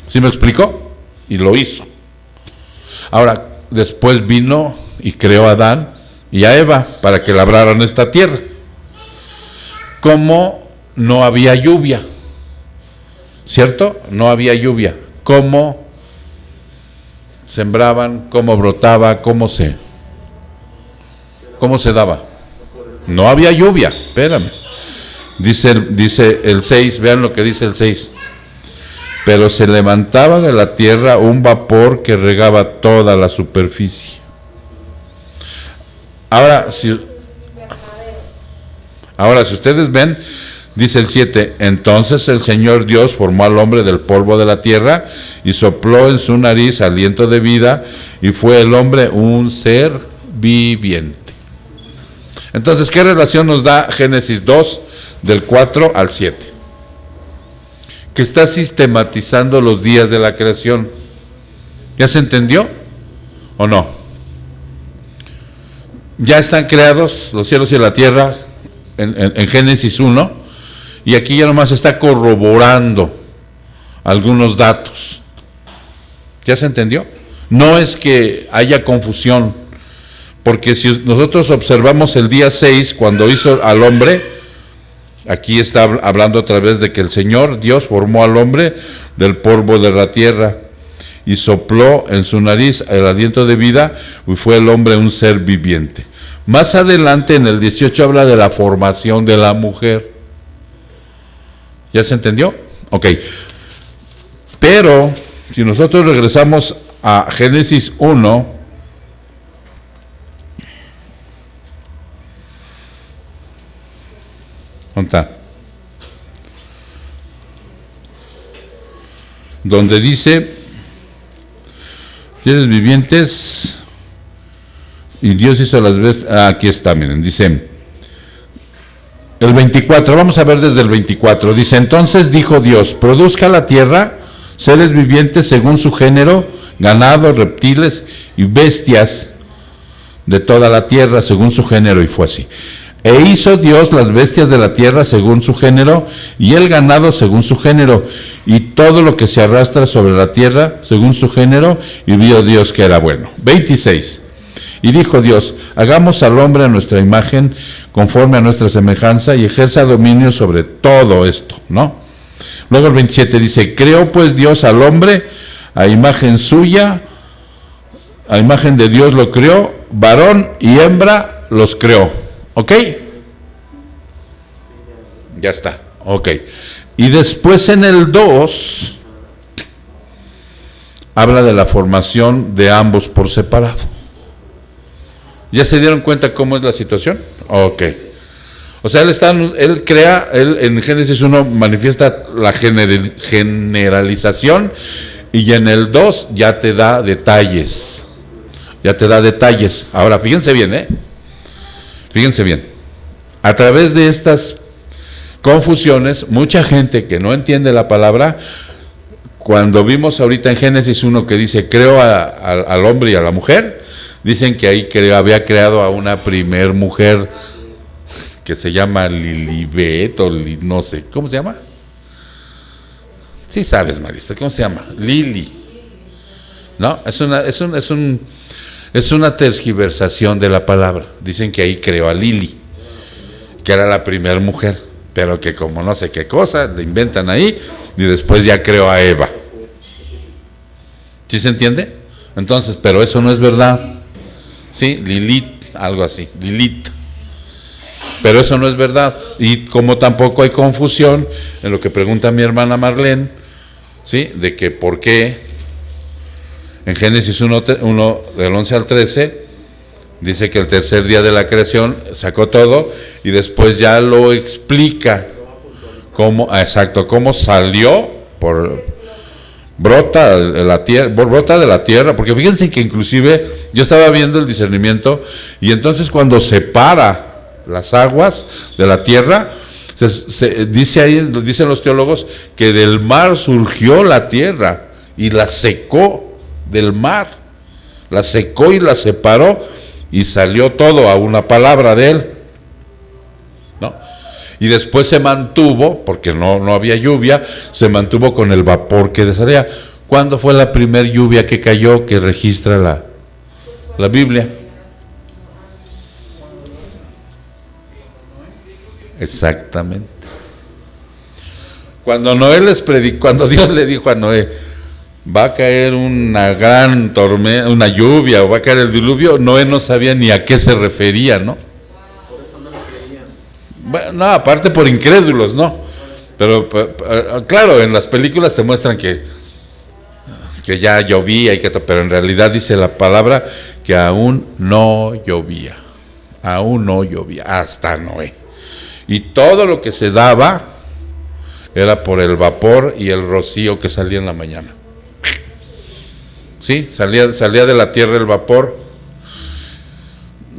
¿Sí me explico? Y lo hizo. Ahora, después vino y creó a Adán y a Eva para que labraran esta tierra. Como no había lluvia, ¿cierto? No había lluvia. ¿Cómo sembraban? ¿Cómo brotaba? ¿Cómo se daba? No había lluvia, espérame. Dice el 6, vean lo que dice el 6. Pero se levantaba de la tierra un vapor que regaba toda la superficie. Ahora, si ustedes ven, dice el 7, entonces el Señor Dios formó al hombre del polvo de la tierra y sopló en su nariz aliento de vida y fue el hombre un ser viviente. Entonces, ¿qué relación nos da Génesis 2 del 4 al 7? Que está sistematizando los días de la creación. ¿Ya se entendió o no? Ya están creados los cielos y la tierra en Génesis 1, y aquí ya nomás está corroborando algunos datos. ¿Ya se entendió? No es que haya confusión, porque si nosotros observamos el día 6, cuando hizo al hombre, aquí está hablando otra vez de que el Señor Dios formó al hombre del polvo de la tierra y sopló en su nariz el aliento de vida y fue el hombre un ser viviente. Más adelante en el 18 habla de la formación de la mujer. ¿Ya se entendió? Ok. Pero si nosotros regresamos a Génesis 1, ¿Dónde está? Donde dice, seres vivientes y Dios hizo las bestias. Aquí está, miren, dice el 24, vamos a ver desde el 24. Dice, entonces dijo Dios, produzca la tierra seres vivientes según su género, ganado, reptiles y bestias de toda la tierra según su género, y fue así. E hizo Dios las bestias de la tierra según su género, y el ganado según su género, y todo lo que se arrastra sobre la tierra según su género, y vio Dios que era bueno. 26. Y dijo Dios, hagamos al hombre a nuestra imagen, conforme a nuestra semejanza, y ejerza dominio sobre todo esto, ¿no? Luego el 27 dice, creó pues Dios al hombre, a imagen suya, a imagen de Dios lo creó, varón y hembra los creó. ¿Ok? Ya está, ok. Y después en el 2, habla de la formación de ambos por separado. ¿Ya se dieron cuenta cómo es la situación? Ok. O sea, él crea, en Génesis 1 manifiesta la generalización, y en el 2 ya te da detalles. Ya te da detalles. Ahora, fíjense bien, Fíjense bien. A través de estas confusiones, mucha gente que no entiende la palabra, cuando vimos ahorita en Génesis 1 que dice, creo al hombre y a la mujer, dicen que ahí había creado a una primer mujer que se llama Lilibet, o no sé, ¿cómo se llama? Sí sabes, Marista, ¿cómo se llama? Lili. No, es una tergiversación de la palabra. Dicen que ahí creó a Lili, que era la primera mujer, pero que como no sé qué cosa, le inventan ahí, y después ya creó a Eva. ¿Sí se entiende? Entonces, pero eso no es verdad. Sí, Lilith, algo así, Lilith. Pero eso no es verdad. Y como tampoco hay confusión en lo que pregunta mi hermana Marlene, ¿sí? De que por qué en Génesis 1 del 11 al 13 dice que el tercer día de la creación sacó todo, y después ya lo explica cómo salió brota de la tierra, porque fíjense que inclusive yo estaba viendo el discernimiento, y entonces cuando separa las aguas de la tierra, dice ahí, dicen los teólogos, que del mar surgió la tierra y la secó del mar, la secó y la separó, y salió todo a una palabra de él, ¿no? Y después se mantuvo, porque no había lluvia, se mantuvo con el vapor que salía. ¿Cuándo fue la primera lluvia que cayó, que registra la Biblia? Exactamente. Cuando Dios le dijo a Noé, va a caer una gran tormenta, una lluvia, o va a caer el diluvio, Noé no sabía ni a qué se refería, ¿no? Por eso no lo creían. Bueno, no, aparte por incrédulos, ¿no? Pero claro, en las películas te muestran que ya llovía, pero en realidad dice la palabra que aún no llovía, hasta Noé. Y todo lo que se daba era por el vapor y el rocío que salía en la mañana. Sí, salía de la tierra el vapor.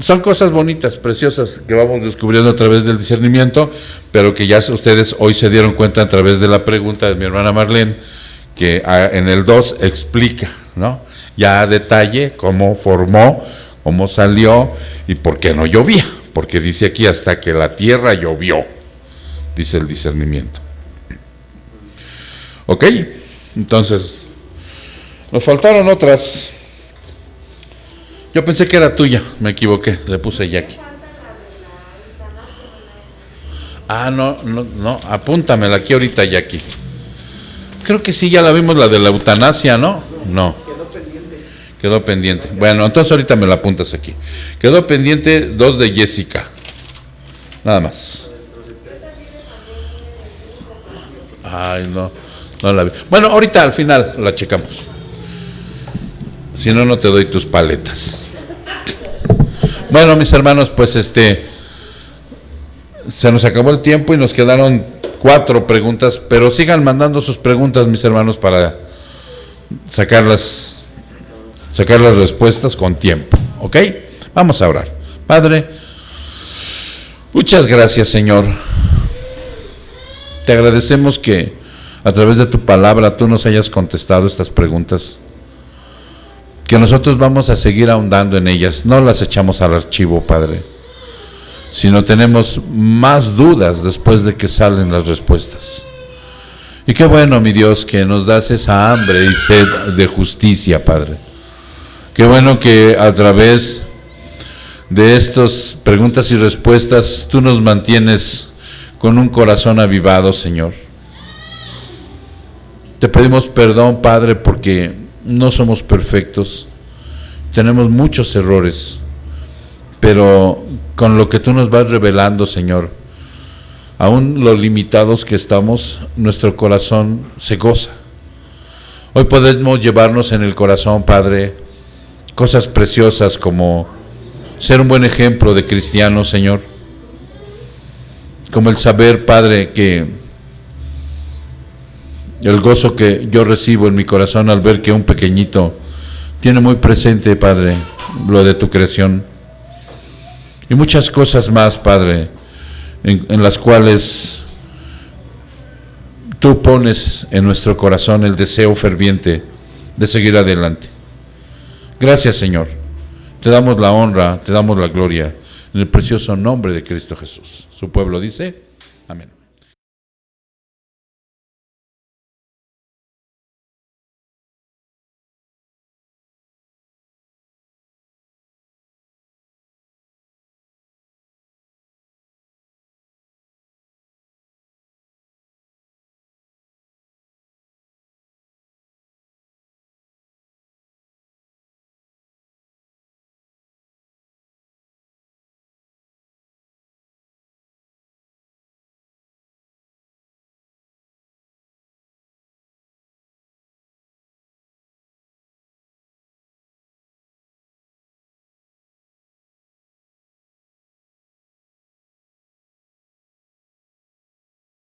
Son cosas bonitas, preciosas, que vamos descubriendo a través del discernimiento, pero que ya ustedes hoy se dieron cuenta a través de la pregunta de mi hermana Marlene, que en el 2 explica, ¿no? Ya a detalle cómo formó, cómo salió y por qué no llovía, porque dice aquí hasta que la tierra llovió, dice el discernimiento. ¿Ok? Entonces, nos faltaron otras. Yo pensé que era tuya, me equivoqué, le puse Jackie. No, apúntamela aquí ahorita, Jackie. Creo que sí, ya la vimos, la de la eutanasia, ¿no? No. Quedó pendiente. Bueno, entonces ahorita me la apuntas aquí. Quedó pendiente 2 de Jessica. Nada más. Ay, no la vi. Bueno, ahorita al final la checamos. Si no, no te doy tus paletas. Bueno, mis hermanos, pues se nos acabó el tiempo y nos quedaron 4 preguntas, pero sigan mandando sus preguntas, mis hermanos, para sacar las respuestas con tiempo, ¿ok? Vamos a orar. Padre, muchas gracias, Señor. Te agradecemos que a través de tu palabra tú nos hayas contestado estas preguntas, que nosotros vamos a seguir ahondando en ellas, no las echamos al archivo, Padre, sino tenemos más dudas después de que salen las respuestas. Y qué bueno, mi Dios, que nos das esa hambre y sed de justicia, Padre. Qué bueno que a través de estas preguntas y respuestas tú nos mantienes con un corazón avivado, Señor. Te pedimos perdón, Padre, porque no somos perfectos, tenemos muchos errores, pero con lo que tú nos vas revelando, Señor, aún los limitados que estamos, nuestro corazón se goza. Hoy podemos llevarnos en el corazón, Padre, cosas preciosas como ser un buen ejemplo de cristiano, Señor, como el saber, Padre, que el gozo que yo recibo en mi corazón al ver que un pequeñito tiene muy presente, Padre, lo de tu creación, y muchas cosas más, Padre, en las cuales tú pones en nuestro corazón el deseo ferviente de seguir adelante. Gracias, Señor. Te damos la honra, te damos la gloria, en el precioso nombre de Cristo Jesús. Su pueblo dice, amén.